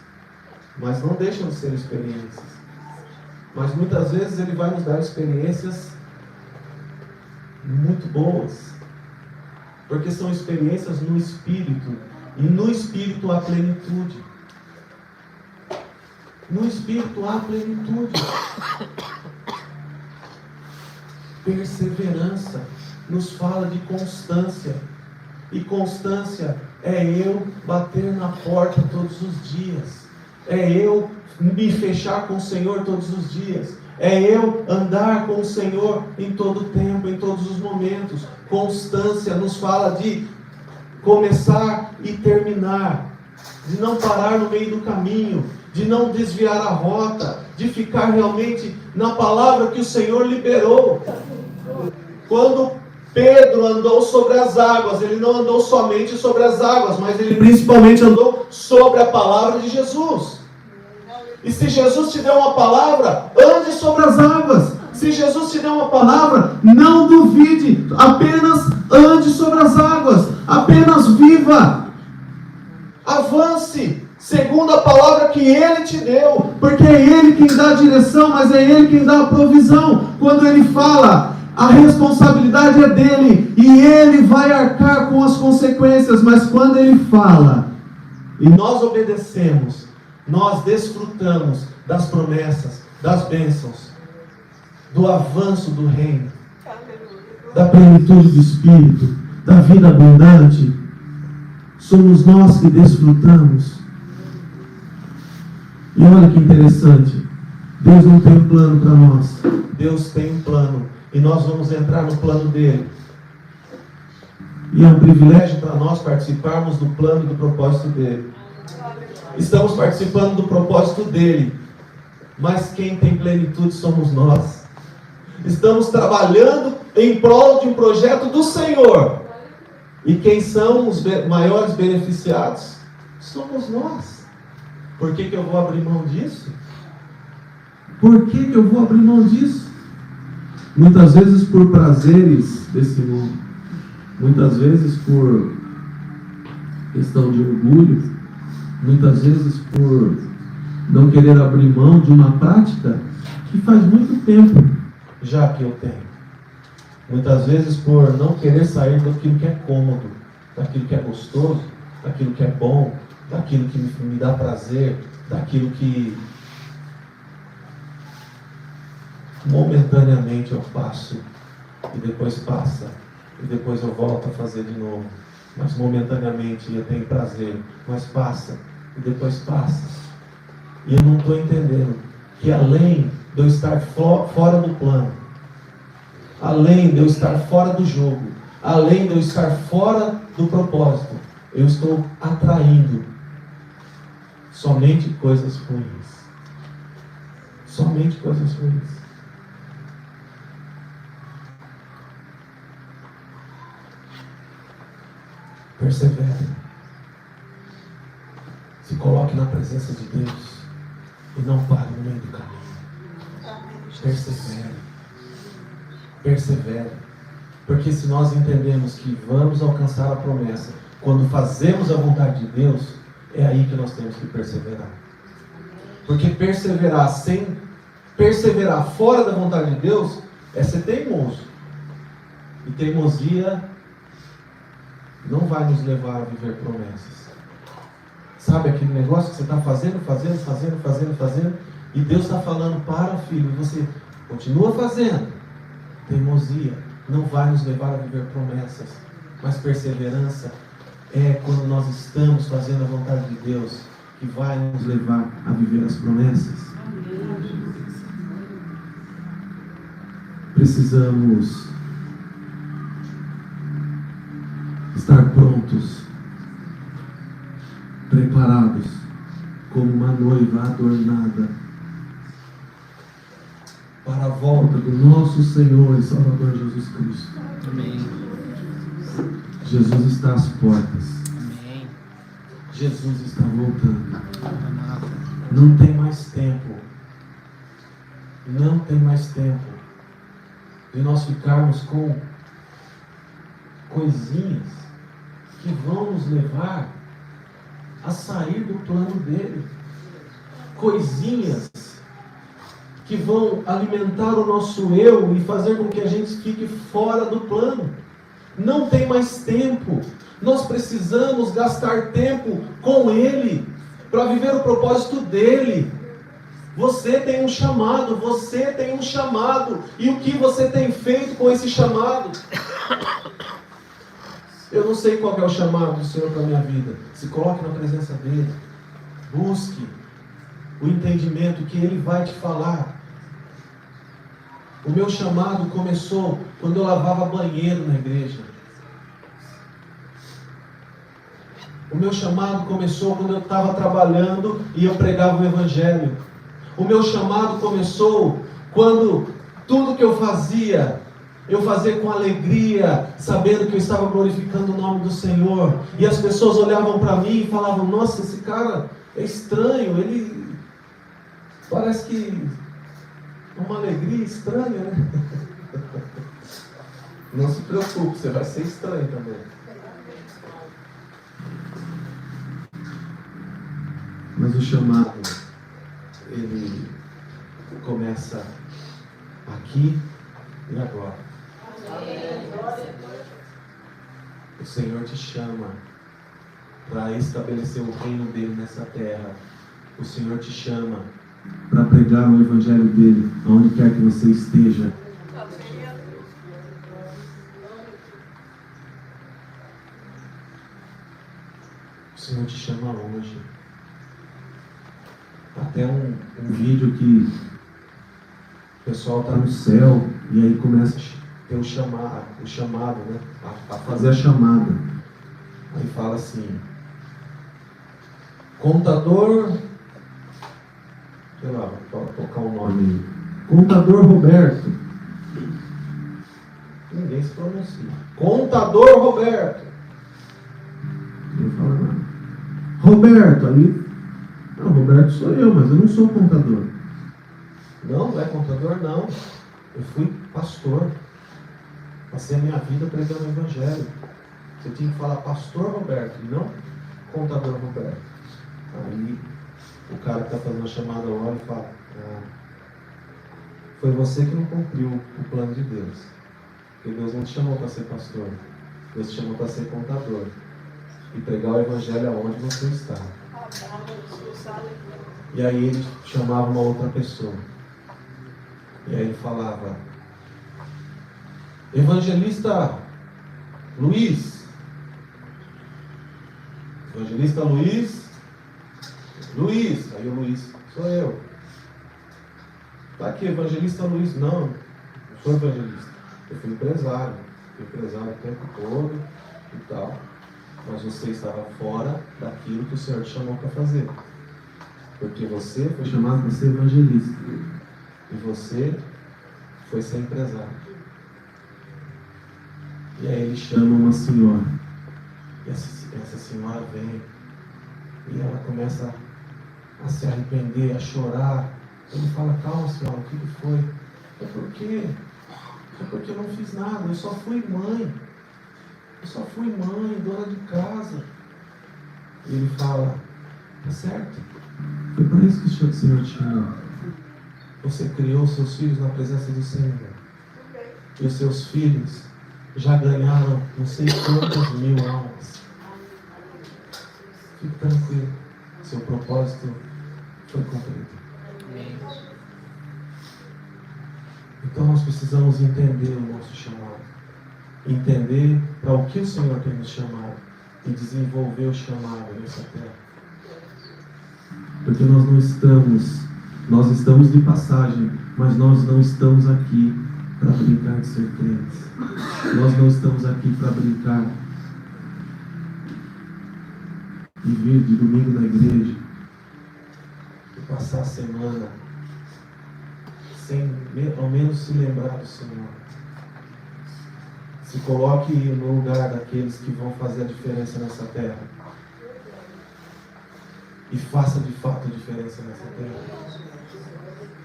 mas não deixam de ser experiências. Mas muitas vezes Ele vai nos dar experiências muito boas, porque são experiências no Espírito, e no Espírito há plenitude. No Espírito há plenitude. Perseverança nos fala de constância. E constância é eu bater na porta todos os dias. É eu me fechar com o Senhor todos os dias. É eu andar com o Senhor em todo o tempo, em todos os momentos. Constância nos fala de começar e terminar. De não parar no meio do caminho. De não desviar a rota. De ficar realmente na palavra que o Senhor liberou. Quando Pedro andou sobre as águas, ele não andou somente sobre as águas, mas ele principalmente andou sobre a palavra de Jesus. E se Jesus te deu uma palavra, ande sobre as águas. Se Jesus te deu uma palavra, não duvide, apenas ande sobre as águas, apenas viva, avance, segundo a palavra que Ele te deu, porque é Ele quem dá a direção, mas é Ele quem dá a provisão. Quando Ele fala, a responsabilidade é dele, e Ele vai arcar com as consequências, mas quando Ele fala, e nós obedecemos, nós desfrutamos das promessas, das bênçãos, do avanço do reino, da plenitude do Espírito, da vida abundante. Somos nós que desfrutamos. E olha que interessante, Deus não tem um plano para nós, Deus tem um plano. E nós vamos entrar no plano dele. E é um privilégio para nós participarmos do plano e do propósito dele. Estamos participando do propósito dele. Mas quem tem plenitude somos nós. Estamos trabalhando em prol de um projeto do Senhor. E quem são os maiores beneficiados? Somos nós. Por que eu vou abrir mão disso? Por que eu vou abrir mão disso? Muitas vezes por prazeres desse mundo, muitas vezes por questão de orgulho, muitas vezes por não querer abrir mão de uma prática que faz muito tempo já que eu tenho. Muitas vezes por não querer sair daquilo que é cômodo, daquilo que é gostoso, daquilo que é bom, daquilo que me dá prazer, daquilo que momentaneamente eu faço e depois passa e depois eu volto a fazer de novo, mas momentaneamente eu tenho prazer, mas passa e depois passa, e eu não estou entendendo que além de eu estar fora do plano, além de eu estar fora do jogo, além de eu estar fora do propósito, eu estou atraindo somente coisas ruins, somente coisas ruins. Persevere. Se coloque na presença de Deus e não pare no meio do caminho. Persevere. Persevere. Porque se nós entendemos que vamos alcançar a promessa, quando fazemos a vontade de Deus, é aí que nós temos que perseverar. Porque perseverar fora da vontade de Deus é ser teimoso. E teimosia não vai nos levar a viver promessas. Sabe aquele negócio que você está fazendo, e Deus está falando, para, filho, e você continua fazendo. Teimosia não vai nos levar a viver promessas, mas perseverança é quando nós estamos fazendo a vontade de Deus, que vai nos levar a viver as promessas. Precisamos estar prontos, preparados, como uma noiva adornada, para a volta do nosso Senhor e Salvador Jesus Cristo. Amém. Jesus está às portas. Amém. Jesus está voltando. Amado. Não tem mais tempo. Não tem mais tempo de nós ficarmos com coisinhas que vão nos levar a sair do plano dele. Coisinhas que vão alimentar o nosso eu e fazer com que a gente fique fora do plano. Não tem mais tempo. Nós precisamos gastar tempo com ele para viver o propósito dele. Você tem um chamado, e o que você tem feito com esse chamado? Eu não sei qual é o chamado do Senhor para a minha vida. Se coloque na presença dele. Busque o entendimento que ele vai te falar. O meu chamado começou quando eu lavava banheiro na igreja. O meu chamado começou quando eu estava trabalhando e eu pregava o Evangelho. O meu chamado começou quando tudo que eu fazia com alegria, sabendo que eu estava glorificando o nome do Senhor. E as pessoas olhavam para mim e falavam, nossa, esse cara é estranho, ele parece que uma alegria estranha, né? Não se preocupe, você vai ser estranho também. Mas o chamado, ele começa aqui e agora. O Senhor te chama para estabelecer o reino dele nessa terra. O Senhor te chama para pregar o Evangelho dele, aonde quer que você esteja. O Senhor te chama hoje. Até um vídeo que o pessoal está no céu e aí começa a ter o chamado, né? A fazer a chamada. Aí fala assim, contador, sei lá, vou colocar um nome aí. Contador Roberto. Ninguém se pronuncia. Contador Roberto. Não fala nada. Roberto, aí. Não, Roberto sou eu, mas eu não sou contador. Não é contador, não. Eu fui pastor. Passei a minha vida pregando o Evangelho. Você tinha que falar pastor Roberto, não contador Roberto. Aí o cara que está fazendo a chamada olha e fala, foi você que não cumpriu o plano de Deus. Porque Deus não te chamou para ser pastor. Deus te chamou para ser contador. E pregar o Evangelho aonde você está. E aí ele chamava uma outra pessoa. E aí ele falava, Evangelista Luiz. Evangelista Luiz. Luiz. Aí o Luiz, sou eu. Tá aqui, Evangelista Luiz. Não sou evangelista. Eu fui empresário. Fui empresário o tempo todo e tal. Mas você estava fora daquilo que o Senhor te chamou para fazer. Porque você foi chamado para ser evangelista. E você foi ser empresário. E aí ele chama uma senhora. E essa senhora vem. E ela começa a se arrepender, a chorar. Ele fala, calma senhora, o que foi? É por quê? É porque eu não fiz nada, eu só fui mãe. Eu só fui mãe, dona de casa. E ele fala, tá certo? Foi para isso que o Senhor te chamou. Você criou seus filhos na presença do Senhor. E os seus filhos já ganharam não sei quantas mil almas. Fique tranquilo. Seu propósito foi cumprido. Então nós precisamos entender o nosso chamado. Entender para o que o Senhor tem nos chamado. E desenvolver o chamado nessa terra. Porque nós estamos de passagem, mas nós não estamos aqui para brincar de ser crentes. Nós não estamos aqui para brincar e vir de domingo na igreja e passar a semana sem ao menos se lembrar do Senhor. Se coloque no lugar daqueles que vão fazer a diferença nessa terra. E faça de fato a diferença nessa terra.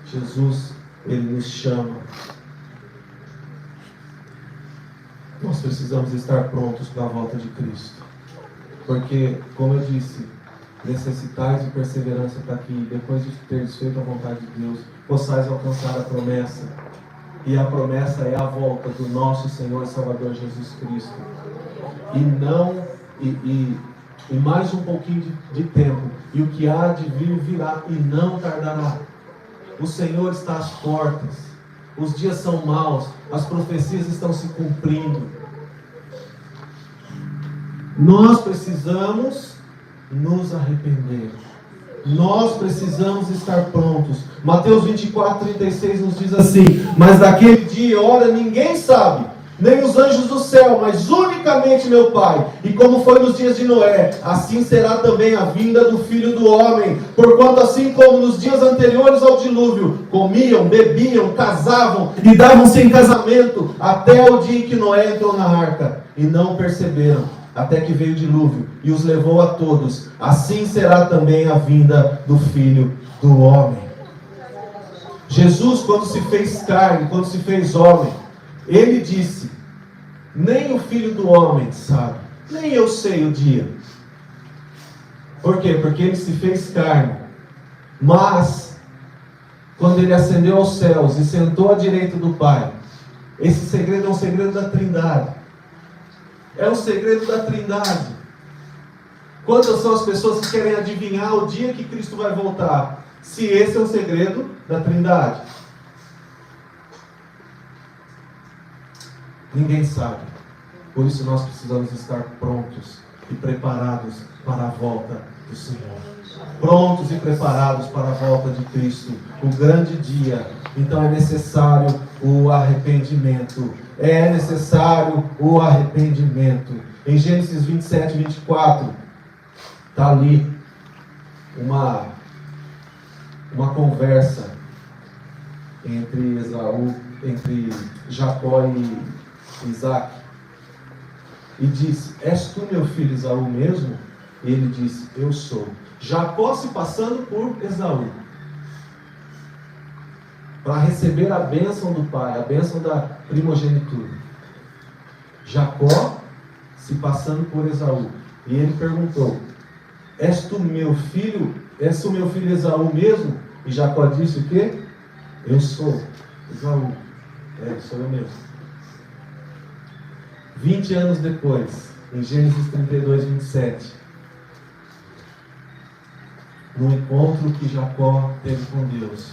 Jesus, Ele nos chama. Nós precisamos estar prontos para a volta de Cristo. Porque, como eu disse, necessitais de perseverança para que, depois de teres feito a vontade de Deus, possais alcançar a promessa. E a promessa é a volta do nosso Senhor e Salvador Jesus Cristo. E mais um pouquinho de tempo. E o que há de vir, virá e não tardará. O Senhor está às portas. Os dias são maus. As profecias estão se cumprindo. Nós precisamos nos arrepender. Nós precisamos estar prontos. Mateus 24:36 nos diz assim: mas daquele dia, ora, ninguém sabe, nem os anjos do céu, mas unicamente meu Pai. E como foi nos dias de Noé, assim será também a vinda do Filho do Homem. Porquanto assim como nos dias anteriores ao dilúvio, comiam, bebiam, casavam e davam-se em casamento, até o dia em que Noé entrou na arca, e não perceberam, até que veio o dilúvio e os levou a todos. Assim será também a vinda do Filho do Homem. Jesus, quando se fez carne, quando se fez homem, Ele disse: nem o Filho do Homem sabe, nem eu sei o dia. Por quê? Porque Ele se fez carne. Mas, quando Ele ascendeu aos céus e sentou à direita do Pai, esse segredo é um segredo da Trindade. É um segredo da Trindade. Quantas são as pessoas que querem adivinhar o dia que Cristo vai voltar? Se esse é um segredo da Trindade. Ninguém sabe. Por isso nós precisamos estar prontos e preparados para a volta do Senhor. Prontos e preparados para a volta de Cristo. O grande dia. Então é necessário o arrependimento. É necessário o arrependimento. Em Gênesis 27:24 está ali uma conversa entre Jacó e Isaac. E diz: és tu meu filho Esaú mesmo? E ele disse: eu sou. Jacó se passando por Esaú, para receber a bênção do pai, a bênção da primogenitura. Jacó se passando por Esaú. E ele perguntou: és tu meu filho? És tu meu filho Esaú mesmo? E Jacó disse o quê? Eu sou Esaú. Sou eu mesmo. 20 anos depois, em Gênesis 32:27, no encontro que Jacó teve com Deus,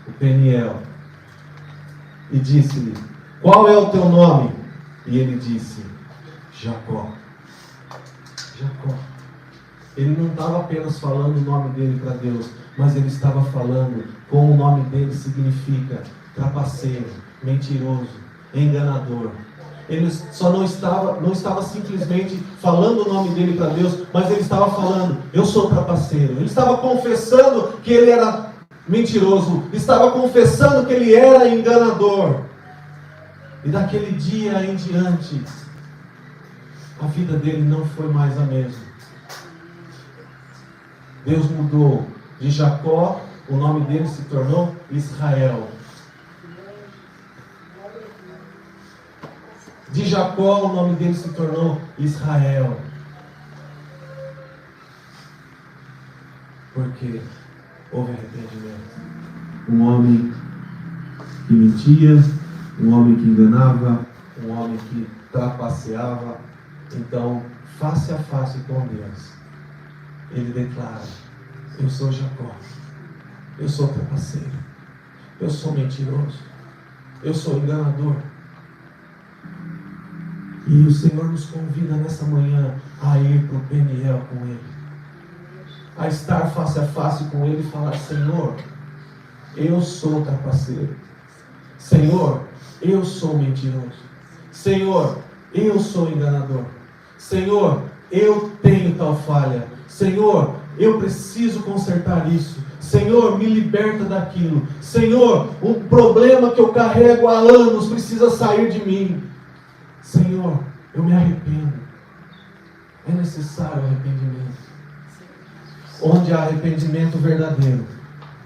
o Peniel, e disse-lhe: qual é o teu nome? E ele disse: Jacó. Jacó. Ele não estava apenas falando o nome dele para Deus, mas ele estava falando como o nome dele significa trapaceiro, mentiroso, enganador. Ele só não estava simplesmente falando o nome dele para Deus, mas ele estava falando: eu sou trapaceiro. Ele estava confessando que ele era mentiroso, estava confessando que ele era enganador. E daquele dia em diante, a vida dele não foi mais a mesma. Deus mudou. De Jacó, o nome dele se tornou Israel. De Jacó, o nome dele se tornou Israel. Porque houve arrependimento. Um homem que mentia, um homem que enganava, um homem que trapaceava. Então, face a face com Deus, ele declara: eu sou Jacó, eu sou trapaceiro, eu sou mentiroso, eu sou enganador. E o Senhor nos convida nessa manhã a ir para o Peniel com Ele, a estar face a face com Ele e falar: Senhor, eu sou trapaceiro, Senhor, eu sou mentiroso, Senhor, eu sou enganador, Senhor, eu tenho tal falha, Senhor, eu preciso consertar isso, Senhor, me liberta daquilo, Senhor, um problema que eu carrego há anos precisa sair de mim, Senhor, eu me arrependo. É necessário arrependimento. Onde há arrependimento verdadeiro,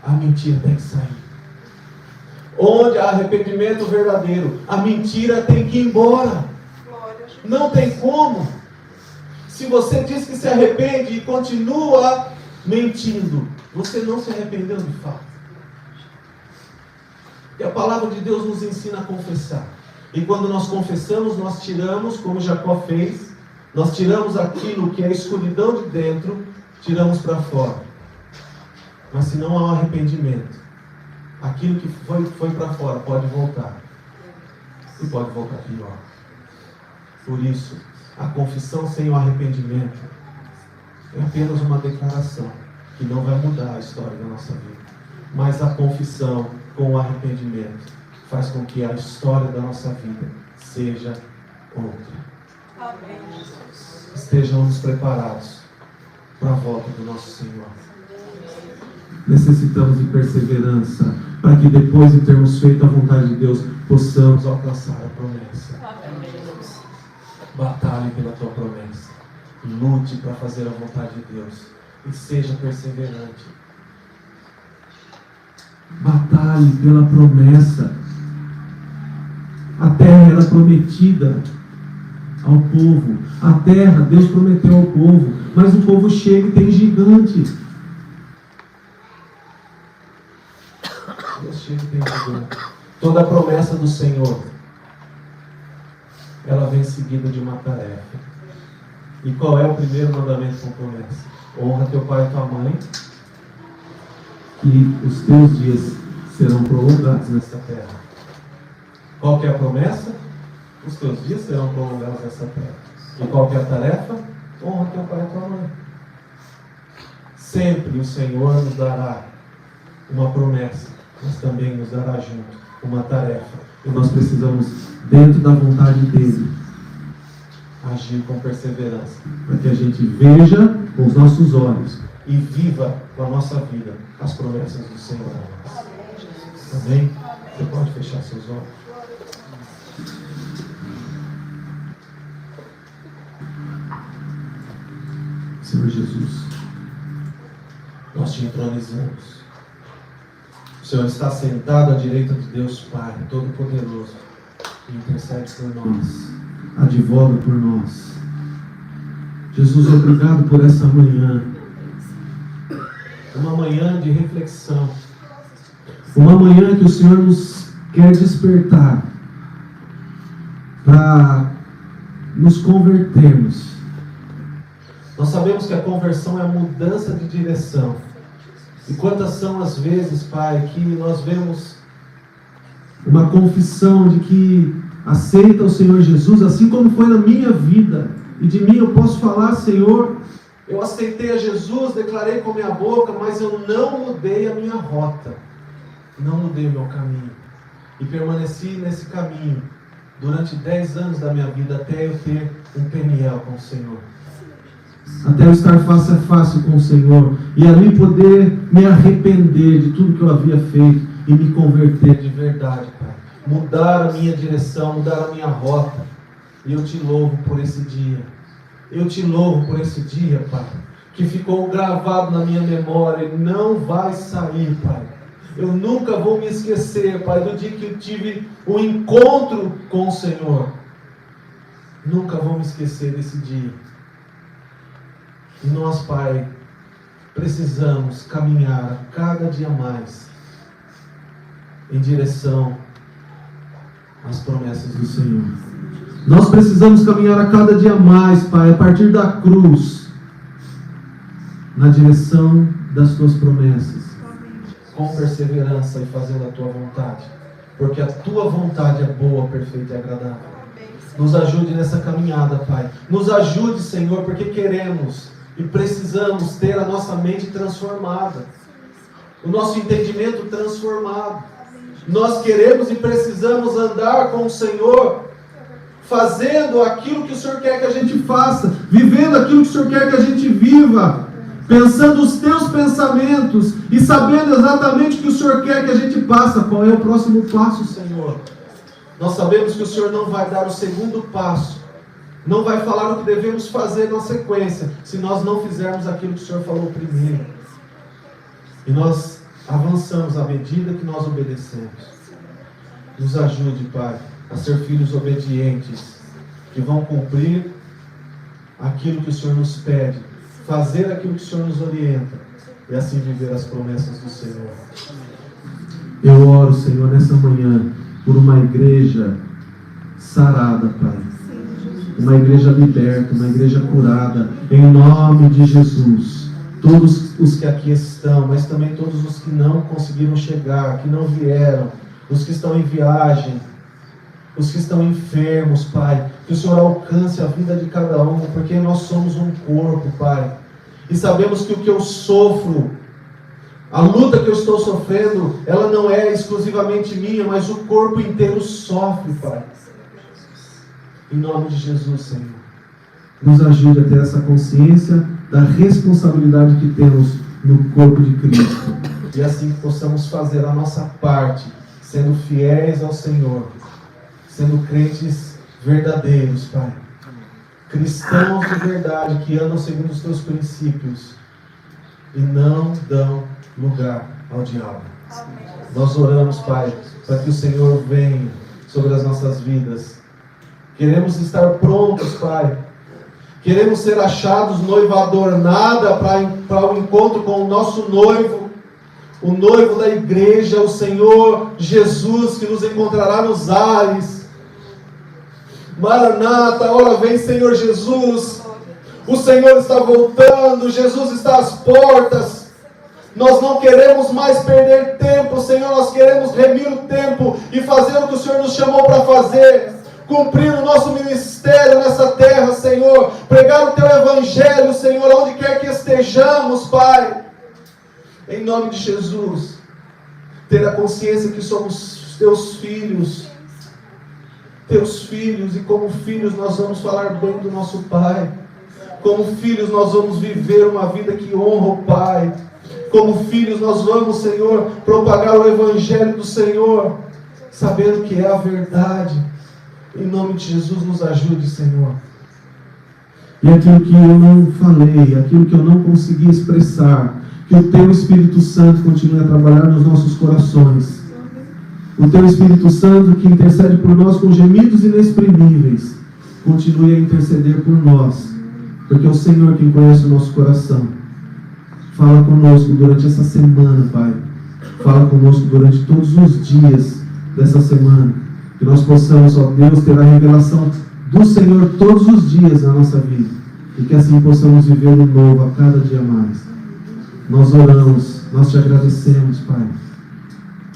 a mentira tem que sair. Onde há arrependimento verdadeiro, a mentira tem que ir embora. Não tem como. Se você diz que se arrepende e continua mentindo, você não se arrependeu de fato. E a palavra de Deus nos ensina a confessar. E quando nós confessamos, nós tiramos, como Jacó fez, nós tiramos aquilo que é a escuridão de dentro, tiramos para fora. Mas se não há arrependimento, aquilo que foi para fora pode voltar. E pode voltar pior. Por isso, a confissão sem o arrependimento é apenas uma declaração que não vai mudar a história da nossa vida. Mas a confissão com o arrependimento faz com que a história da nossa vida seja outra. Amém, Jesus. Estejamos preparados para a volta do nosso Senhor. Necessitamos de perseverança para que depois de termos feito a vontade de Deus, possamos alcançar a promessa. Amém, Jesus. Batalhe pela tua promessa. Lute para fazer a vontade de Deus. E seja perseverante. Batalhe pela promessa. A terra era prometida ao povo. A terra, Deus prometeu ao povo. Mas o povo chega e tem gigante. Deus chega e tem gigante. Toda a promessa do Senhor, ela vem seguida de uma tarefa. E qual é o primeiro mandamento com promessa? Honra teu pai e tua mãe, e os teus dias serão prolongados nessa terra. Qual que é a promessa? Os teus dias serão prolongados nessa terra. E qual que é a tarefa? Honra teu pai e tua mãe. Sempre o Senhor nos dará uma promessa, mas também nos dará junto uma tarefa. E nós precisamos, dentro da vontade dele, agir com perseverança, para que a gente veja com os nossos olhos e viva com a nossa vida as promessas do Senhor a nós. Amém? Você pode fechar seus olhos. Senhor Jesus, nós te entronizamos. O Senhor está sentado à direita de Deus Pai Todo-Poderoso e intercede por nós, advoga por nós. Jesus, obrigado por essa manhã, uma manhã de reflexão, uma manhã que o Senhor nos quer despertar para nos convertermos. Nós sabemos que a conversão é a mudança de direção. E quantas são as vezes, Pai, que nós vemos uma confissão de que aceita o Senhor Jesus, assim como foi na minha vida. E de mim eu posso falar: Senhor, eu aceitei a Jesus, declarei com a minha boca, mas eu não mudei a minha rota, não mudei o meu caminho. E permaneci nesse caminho durante 10 anos da minha vida, até eu ter um Peniel com o Senhor. Até eu estar face a face com o Senhor e ali poder me arrepender de tudo que eu havia feito e me converter de verdade, Pai. Mudar a minha direção, mudar a minha rota. E eu te louvo por esse dia. Eu te louvo por esse dia, Pai, que ficou gravado na minha memória e não vai sair, Pai. Eu nunca vou me esquecer, Pai, do dia que eu tive um encontro com o Senhor. Nunca vou me esquecer desse dia. E nós, Pai, precisamos caminhar a cada dia mais em direção às promessas do Senhor. Nós precisamos caminhar a cada dia mais, Pai, a partir da cruz, na direção das Tuas promessas, com perseverança e fazendo a Tua vontade, porque a Tua vontade é boa, perfeita e agradável. Nos ajude nessa caminhada, Pai. Nos ajude, Senhor, porque queremos e precisamos ter a nossa mente transformada, o nosso entendimento transformado. Nós queremos e precisamos andar com o Senhor, fazendo aquilo que o Senhor quer que a gente faça, vivendo aquilo que o Senhor quer que a gente viva, pensando os teus pensamentos e sabendo exatamente o que o Senhor quer que a gente faça. Qual é o próximo passo, Senhor? Nós sabemos que o Senhor não vai dar o segundo passo, não vai falar o que devemos fazer na sequência, se nós não fizermos aquilo que o Senhor falou primeiro. E nós avançamos à medida que nós obedecemos. Nos ajude, Pai, a ser filhos obedientes, que vão cumprir aquilo que o Senhor nos pede, fazer aquilo que o Senhor nos orienta, e assim viver as promessas do Senhor. Eu oro, Senhor, nessa manhã, por uma igreja sarada, Pai. Uma igreja liberta, uma igreja curada, em nome de Jesus. Todos os que aqui estão, mas também todos os que não conseguiram chegar, que não vieram, os que estão em viagem, os que estão enfermos, Pai, que o Senhor alcance a vida de cada um, porque nós somos um corpo, Pai, e sabemos que o que eu sofro, a luta que eu estou sofrendo, ela não é exclusivamente minha, mas o corpo inteiro sofre, Pai. Em nome de Jesus, Senhor, nos ajude a ter essa consciência da responsabilidade que temos no corpo de Cristo, e assim que possamos fazer a nossa parte, sendo fiéis ao Senhor, sendo crentes verdadeiros, Pai, cristãos de verdade, que andam segundo os Teus princípios, e não dão lugar ao diabo. Nós oramos, Pai, para que o Senhor venha sobre as nossas vidas. Queremos estar prontos, Pai. Queremos ser achados noiva adornada para o encontro com o nosso noivo, o noivo da igreja, o Senhor Jesus, que nos encontrará nos ares. Maranata, ora vem, Senhor Jesus. O Senhor está voltando, Jesus está às portas. Nós não queremos mais perder tempo, Senhor, nós queremos remir o tempo e fazer o que o Senhor nos chamou para fazer, cumprir o nosso ministério nessa terra, Senhor, pregar o Teu Evangelho, Senhor, onde quer que estejamos, Pai, em nome de Jesus, ter a consciência que somos Teus filhos, e como filhos nós vamos falar bem do nosso Pai, como filhos nós vamos viver uma vida que honra o Pai, como filhos nós vamos, Senhor, propagar o Evangelho do Senhor, sabendo que é a verdade. Em nome de Jesus, nos ajude, Senhor. E aquilo que eu não falei, aquilo que eu não consegui expressar, que o Teu Espírito Santo continue a trabalhar nos nossos corações. O Teu Espírito Santo, que intercede por nós com gemidos inexprimíveis, continue a interceder por nós, porque é o Senhor quem conhece o nosso coração. Fala conosco durante essa semana, Pai. Fala conosco durante todos os dias dessa semana. Que nós possamos, ó Deus, ter a revelação do Senhor todos os dias na nossa vida. E que assim possamos viver o novo a cada dia mais. Nós oramos, nós Te agradecemos, Pai.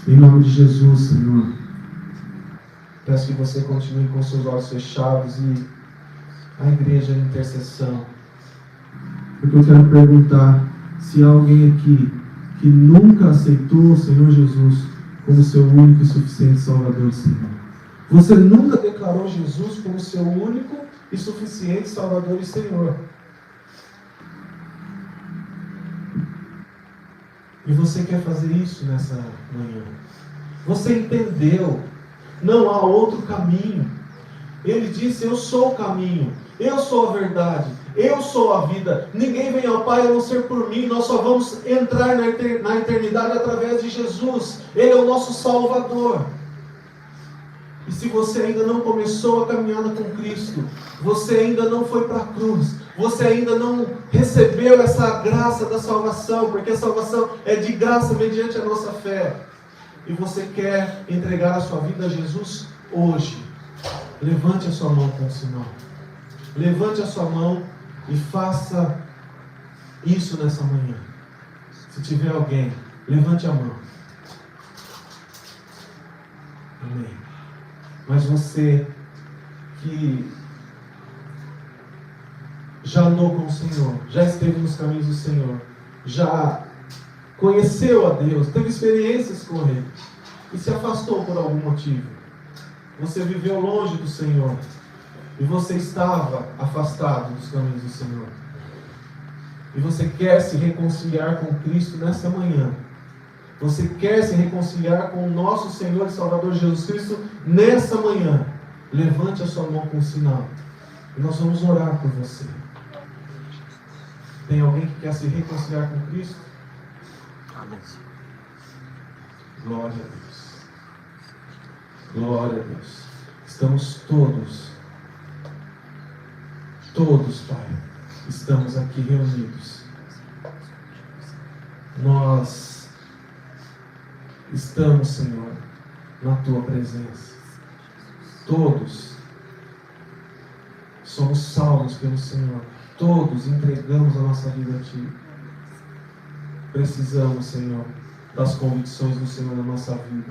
Em nome de Jesus, Senhor. Peço que você continue com seus olhos fechados e a igreja de intercessão. Porque eu quero perguntar se há alguém aqui que nunca aceitou o Senhor Jesus como seu único e suficiente Salvador, Senhor. Você nunca declarou Jesus como seu único e suficiente Salvador e Senhor. E você quer fazer isso nessa manhã. Você entendeu. Não há outro caminho. Ele disse, eu sou o caminho. Eu sou a verdade. Eu sou a vida. Ninguém vem ao Pai a não ser por mim. Nós só vamos entrar na eternidade através de Jesus. Ele é o nosso Salvador. E se você ainda não começou a caminhada com Cristo, você ainda não foi para a cruz, você ainda não recebeu essa graça da salvação, porque a salvação é de graça mediante a nossa fé, e você quer entregar a sua vida a Jesus hoje, levante a sua mão com o sinal. Levante a sua mão e faça isso nessa manhã. Se tiver alguém, levante a mão. Amém. Mas você que já andou com o Senhor, já esteve nos caminhos do Senhor, já conheceu a Deus, teve experiências com Ele e se afastou por algum motivo. Você viveu longe do Senhor e você estava afastado dos caminhos do Senhor. E você quer se reconciliar com Cristo nessa manhã. Você quer se reconciliar com o nosso Senhor e Salvador Jesus Cristo nessa manhã. Levante a sua mão com um sinal. E nós vamos orar por você. Tem alguém que quer se reconciliar com Cristo? Amém. Glória a Deus. Glória a Deus. Estamos todos, Pai, estamos aqui reunidos. Nós estamos, Senhor, na Tua presença. Todos somos salvos pelo Senhor. Todos entregamos a nossa vida a Ti. Precisamos, Senhor, das convicções do Senhor na nossa vida,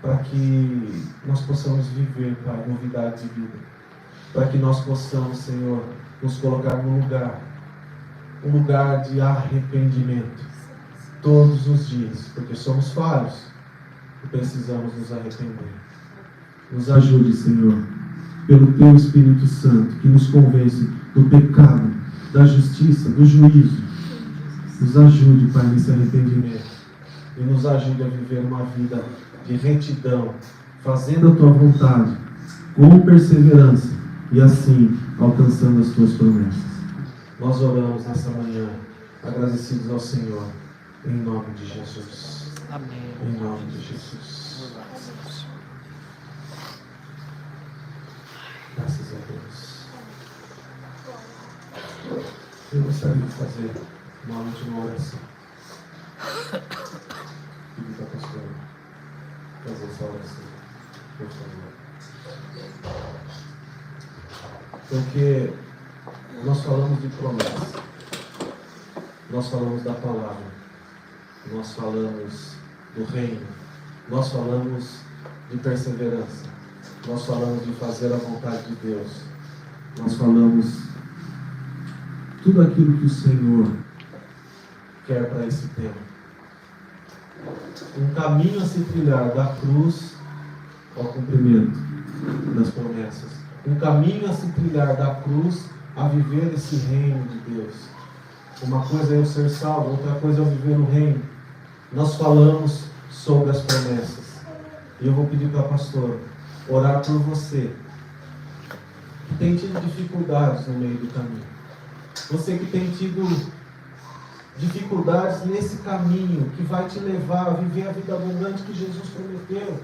para que nós possamos viver, Pai, novidade de vida. Para que nós possamos, Senhor, nos colocar num lugar, um lugar de arrependimento, todos os dias, porque somos falhos e precisamos nos arrepender. Nos ajude, Senhor, pelo Teu Espírito Santo, que nos convence do pecado, da justiça, do juízo. Nos ajude, Pai, nesse arrependimento e nos ajude a viver uma vida de retidão, fazendo a Tua vontade, com perseverança, e assim alcançando as Tuas promessas. Nós oramos nessa manhã, agradecidos ao Senhor, em nome de Jesus. Amém. Em nome de Jesus. Graças a Deus. Eu gostaria de fazer uma última oração. Pedir para a pastora fazer essa oração, por favor. Porque nós falamos de promessa, nós falamos da palavra, nós falamos do reino, nós falamos de perseverança, nós falamos de fazer a vontade de Deus, nós falamos tudo aquilo que o Senhor quer para esse tempo. Um caminho a se trilhar da cruz ao cumprimento das promessas. Um caminho a se trilhar da cruz a viver esse reino de Deus. Uma coisa é eu ser salvo, outra coisa é eu viver no reino. Nós falamos sobre as promessas. E eu vou pedir para a pastora orar por você que tem tido dificuldades no meio do caminho. Você que tem tido dificuldades nesse caminho que vai te levar a viver a vida abundante que Jesus prometeu.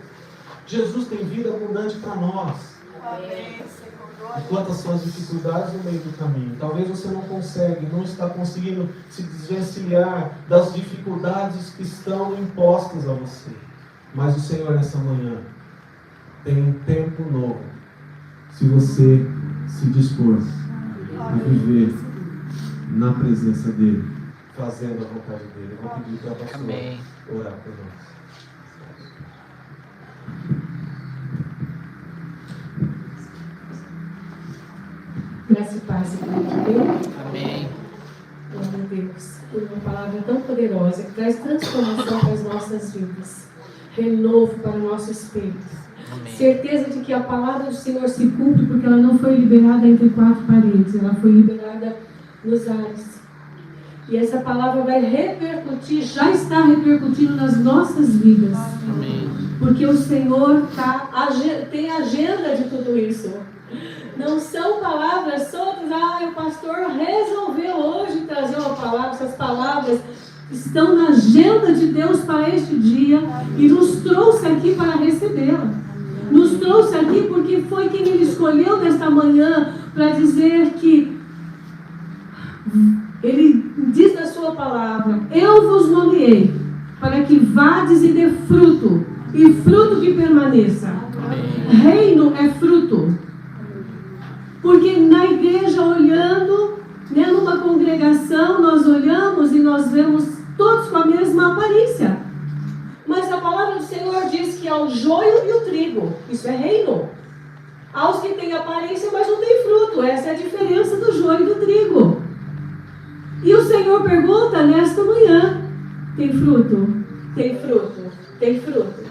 Jesus tem vida abundante para nós. E quantas são as dificuldades no meio do caminho? Talvez você não está conseguindo se desvencilhar das dificuldades que estão impostas a você. Mas o Senhor nessa manhã tem um tempo novo, se você se dispor a viver na presença dEle, fazendo a vontade dEle. Eu vou pedir para a pastora orar por nós. Graça e paz, Senhor de Deus. Amém. Glória a Deus, por uma palavra tão poderosa que traz transformação para as nossas vidas, renovo para o nosso espírito. Amém. Certeza de que a palavra do Senhor se cumpre, porque ela não foi liberada entre quatro paredes, ela foi liberada nos ares. E essa palavra vai repercutir, já está repercutindo nas nossas vidas. Amém. Porque o Senhor tem agenda de tudo isso. Não são palavras soltas. O pastor resolveu hoje trazer uma palavra. Essas palavras estão na agenda de Deus para este dia e nos trouxe aqui para recebê-la. nos trouxe aqui porque foi quem Ele escolheu nesta manhã para dizer que Ele diz na sua palavra: eu vos nomeei para que vades e dê fruto, e fruto que permaneça. Reino é fruto. Porque na igreja, olhando, né, numa congregação, nós olhamos e nós vemos todos com a mesma aparência. Mas a palavra do Senhor diz que há o joio e o trigo. Isso é reino. Há os que têm aparência, mas não têm fruto. Essa é a diferença do joio e do trigo. E o Senhor pergunta nesta manhã: tem fruto? Tem fruto? Tem fruto?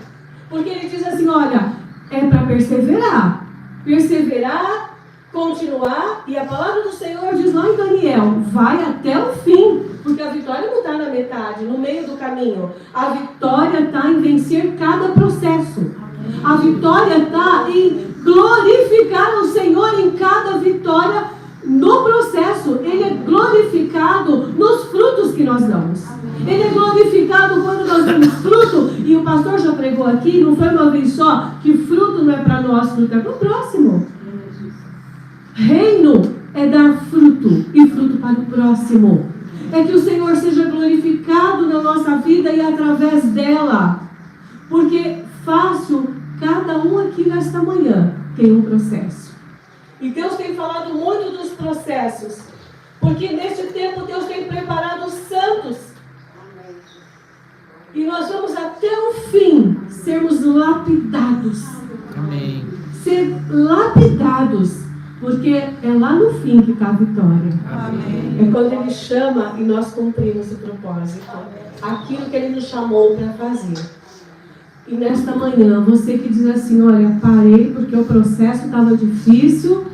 Porque Ele diz assim: olha, é para perseverar. Perseverar, continuar, e a palavra do Senhor diz lá em Daniel: vai até o fim, porque a vitória não está na metade, no meio do caminho. A vitória está em vencer cada processo. A vitória está em glorificar o Senhor em cada vitória no processo. Ele é glorificado nos frutos que nós damos. Ele é glorificado quando nós damos fruto. E o pastor já pregou aqui, não foi uma vez só, que fruto não é para nós, fruto é para o próximo. Reino é dar fruto, e fruto para o próximo. É que o Senhor seja glorificado na nossa vida e através dela. Porque fácil, cada um aqui nesta manhã tem um processo. E Deus tem falado muito dos processos. Porque neste tempo Deus tem preparado os santos. E nós vamos até o fim sermos lapidados. Amém. Ser lapidados. Porque é lá no fim que está a vitória. Amém. É quando Ele chama e nós cumprimos o propósito. Aquilo que Ele nos chamou para fazer. E nesta manhã, você que diz assim: olha, parei porque o processo estava difícil.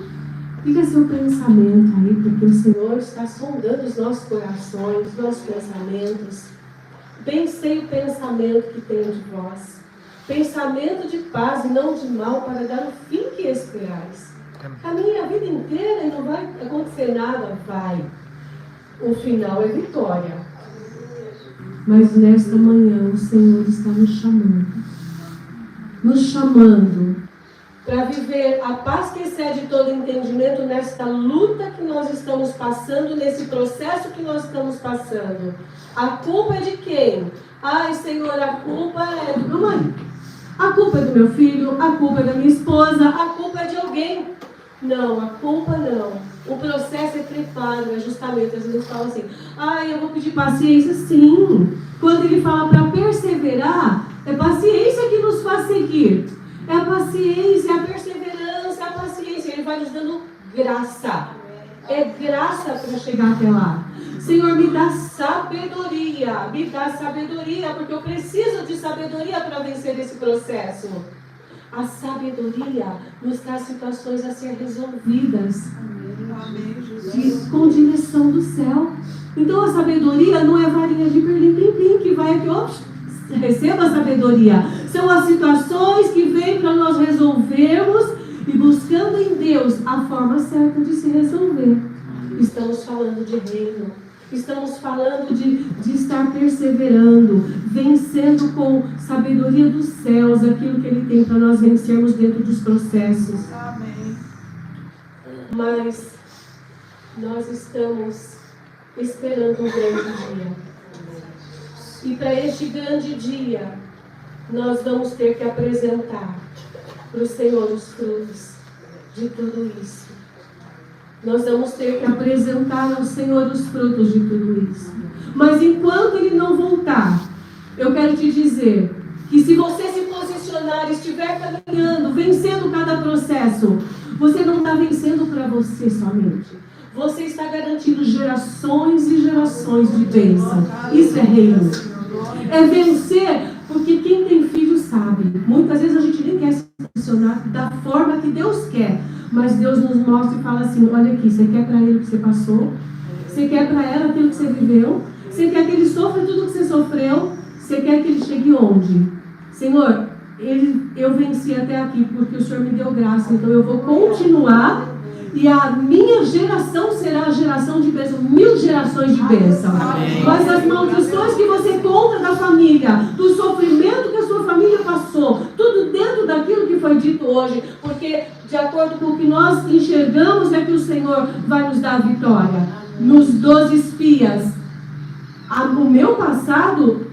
Fica seu pensamento aí, porque o Senhor está sondando os nossos corações, os nossos pensamentos. Bem sei o pensamento que tenho de vós. Pensamento de paz e não de mal, para dar o fim que esperais. Caminhe a vida inteira e não vai acontecer nada. Vai. O final é vitória. Mas nesta manhã o Senhor está nos chamando. Nos chamando para viver a paz que excede todo entendimento nesta luta que nós estamos passando, nesse processo que nós estamos passando. A culpa é de quem? Ai, Senhor, a culpa é do meu marido. A culpa é do meu filho, a culpa é da minha esposa, a culpa é de alguém. Não, a culpa não. O processo é preparo, é justamente. Às vezes fala assim: ai, eu vou pedir paciência. Sim. Quando Ele fala para perseverar, é paciência que nos faz seguir. É a paciência, a perseverança, a paciência. Ele vai nos dando graça. É graça para chegar até lá. Senhor, me dá sabedoria, porque eu preciso de sabedoria para vencer esse processo. A sabedoria nos traz situações a ser resolvidas com direção do céu. Então a sabedoria não é varinha de perlim-plim-plim que vai aqui, ó, receba a sabedoria. São as situações que vêm para nós resolvermos e buscando em Deus a forma certa de se resolver. Estamos falando de reino. Estamos falando de estar perseverando, vencendo com sabedoria dos céus aquilo que Ele tem para nós vencermos dentro dos processos. Amém. Mas nós estamos esperando um grande dia. E para este grande dia, nós vamos ter que apresentar para o Senhor os frutos de tudo isso. Nós vamos ter que apresentar ao Senhor os frutos de tudo isso. Mas enquanto Ele não voltar, eu quero te dizer que se você se posicionar, estiver caminhando, vencendo cada processo, você não está vencendo para você somente. Você está garantindo gerações e gerações de bênção. Isso é reino. É vencer, porque quem tem filho sabe. Muitas vezes a gente nem quer se posicionar da forma que Deus quer. Mas Deus nos mostra e fala assim: olha aqui, você quer para ele o que você passou? Você quer para ela aquilo que você viveu? Você quer que ele sofra tudo que você sofreu? Você quer que ele chegue onde? Senhor, eu venci até aqui porque o Senhor me deu graça, então eu vou continuar e a minha geração será a geração de bênção, 1000 gerações de bênção. Mas as maldições que você conta da família, do sofrimento que a sua família passou, tudo dentro daquilo que que foi dito hoje, porque de acordo com o que nós enxergamos é que o Senhor vai nos dar a vitória. Nos 12 espias, o meu passado,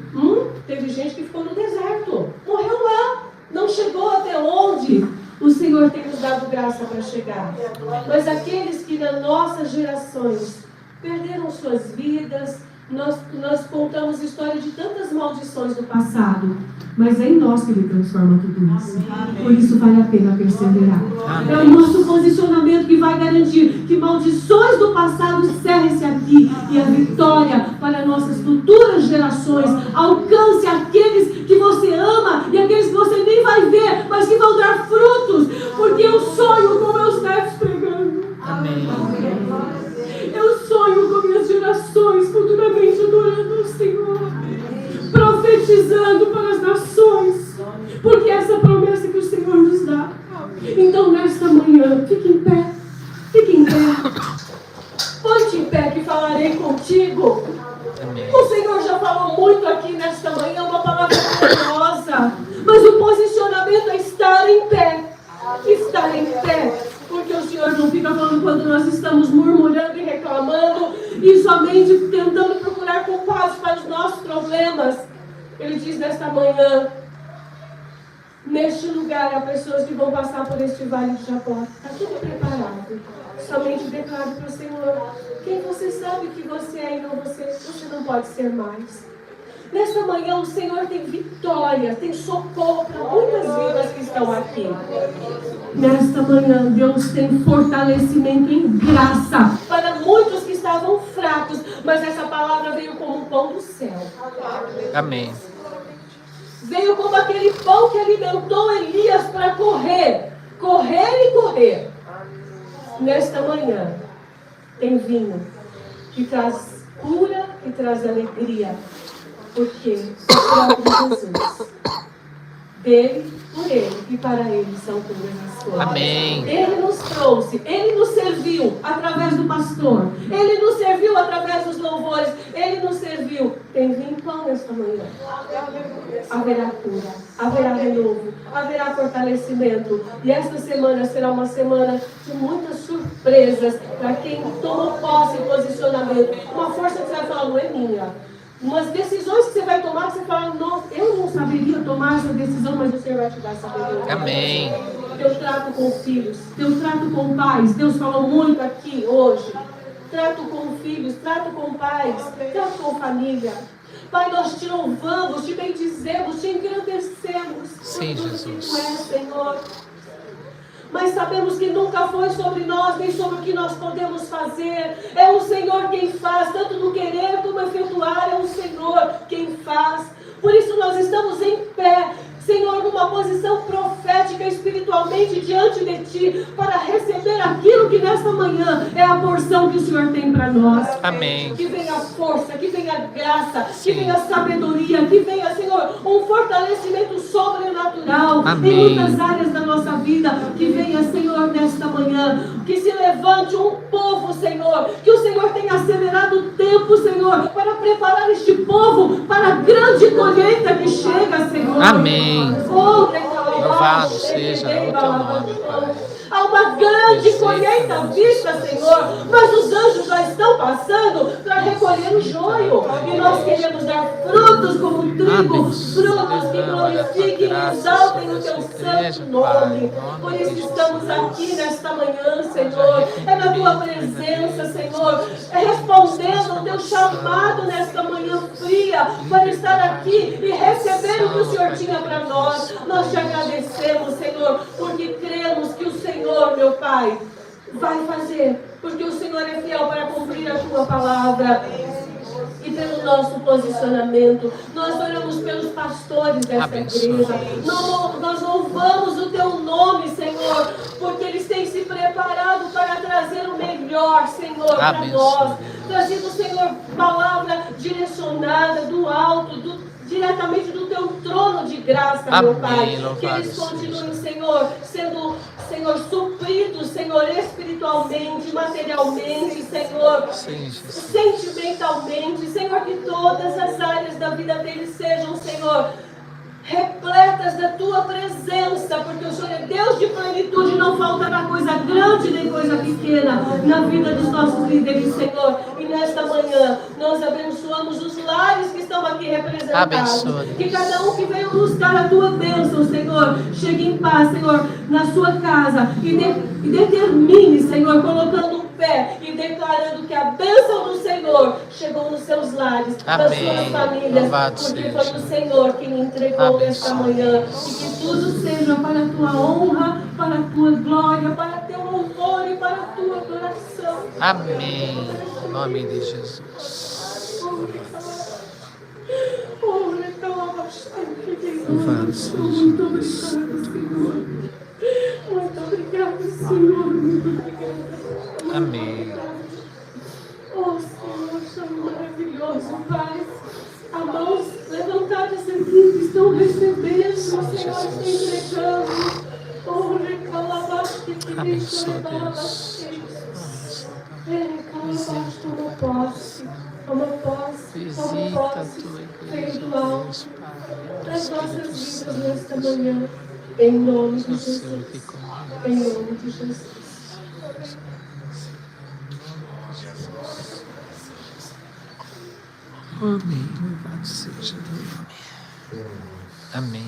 teve gente que ficou no deserto, morreu lá, não chegou até onde o Senhor tem nos dado graça para chegar. Mas aqueles que nas nossas gerações perderam suas vidas, nós contamos história de tantas maldições do passado, mas é em nós que Ele transforma tudo isso. Por isso vale a pena perseverar. É o nosso posicionamento que vai garantir que maldições do passado encerrem-se aqui e a vitória para nossas futuras gerações alcance aqueles que você ama e aqueles que você nem vai ver, mas que vão dar frutos, porque eu sonho com meus netos pregando. Amém. Eu sonho com minhas gerações futuramente adorando o Senhor, profetizando para as nações, porque essa é a promessa que o Senhor nos dá. Então, nesta manhã, fique em pé, ponte em pé que falarei contigo. O Senhor já falou muito aqui nesta manhã, uma palavra poderosa, mas o posicionamento é estar em pé, porque o Senhor não fica falando quando nós estamos murmurando e reclamando e somente tentando procurar culpados para os nossos problemas. Ele diz nesta manhã, neste lugar há pessoas que vão passar por este vale de Jabó. Está tudo preparado. Somente declare para o Senhor quem você sabe que você é e não você não pode ser mais. Nesta manhã o Senhor tem vitória, tem socorro para muitas vidas que estão aqui. Nesta manhã Deus tem fortalecimento em graça para muitos que estavam fracos, mas essa palavra veio como um pão do céu. Amém. Veio como aquele pão que alimentou Elias para correr. Nesta manhã tem vinho que traz cura, que traz alegria. Porque o próprio Jesus, dele, por ele e para ele são todas as coisas. Amém. Ele nos trouxe, ele nos serviu através do pastor, ele nos serviu através dos louvores, ele nos serviu. Tem vinho e pão nesta manhã. Haverá cura, haverá renovo, haverá fortalecimento. E esta semana será uma semana de muitas surpresas para quem toma posse e posicionamento. Uma força que você vai falar, não é minha. Umas decisões que você vai tomar, que você fala, nossa, eu não saberia tomar essa decisão, mas o Senhor vai te dar sabedoria. Amém. Teu trato com filhos, teu trato com pais, Deus falou muito aqui hoje. Trato com filhos, trato com pais, trato com família. Pai, nós te louvamos, te bendizemos, te engrandecemos. Sim, por tudo Jesus. Que tu és, Senhor. Mas sabemos que nunca foi sobre nós, nem sobre o que nós podemos fazer. É o Senhor quem faz, tanto no querer como efetuar, é o Senhor quem faz. Por isso nós estamos em pé, Senhor, numa posição profética espiritualmente diante de Ti, para receber aquilo que nesta manhã é a porção que o Senhor tem para nós. Amém. Que venha força, que venha graça, que venha sabedoria, que venha, Senhor, um fortalecimento sobrenatural. Amém. Em muitas áreas da nossa vida. Que venha, Senhor, nesta manhã, que se levante um povo, Senhor, que o Senhor tenha acelerado o tempo, Senhor, para preparar este povo para a grande colheita que chega, Senhor. Amém. Louvado seja o teu nome, Pai. Há uma grande colheita vista, Senhor, mas os anjos já estão passando para recolher o joio. E nós queremos dar frutos como trigo, frutos que glorifiquem e exaltem o teu santo nome. Por isso estamos aqui nesta manhã, Senhor. É na tua presença, Senhor. É respondendo ao teu chamado nesta manhã fria para estar aqui e receber o que o Senhor tinha para nós. Nós te agradecemos, Senhor, porque cremos que o Senhor, meu Pai, vai fazer, porque o Senhor é fiel para cumprir a tua palavra. E pelo nosso posicionamento, nós oramos pelos pastores desta igreja. Nós louvamos o teu nome, Senhor, porque eles têm se preparado para trazer o melhor, Senhor, para nós. Trazido, Senhor, palavra direcionada do alto, diretamente do teu trono de graça, meu Pai. Que eles continuem, Senhor, sendo, Senhor, supridos, Senhor, espiritualmente, materialmente, Senhor, sentimentalmente, Senhor, que todas as áreas da vida deles sejam, Senhor, repletas da tua presença, porque o Senhor é Deus de plenitude, não faltará coisa grande nem coisa pequena na vida dos nossos líderes, Senhor. E nesta manhã, nós abençoamos os lares que estão aqui representados. Abençoe. Que cada um que veio buscar a tua bênção, Senhor, chegue em paz, Senhor, na sua casa e determine, Senhor, colocando um pé e declarando que a bênção do Senhor chegou nos seus lares, nas suas famílias, Louvado porque seja. foi o Senhor que me entregou nesta manhã. E que tudo seja para a tua honra, para a tua glória, para teu louvor e para a tua adoração. Amém. Em nome de Jesus. Louvado seja. Muito obrigado, Senhor. Muito obrigado, Senhor. Muito obrigada. Amém. Oh, Senhor, chama maravilhoso, Pai. As mãos levantadas aqui que estão recebendo, Senhor, te entregando. Oh, recalabaste que Abençoa, recalabaste. Deus. Recalabaste, toma posse. Toma posse. Visita Toma a posse. tua Vem igreja, do alto. Deus, Pai. Das nossas Espírito vidas nesta Santo. manhã. Em nome de Nós temos Jesus. que comer. Em nome de Jesus. Amém. Louvado seja Deus. Amém.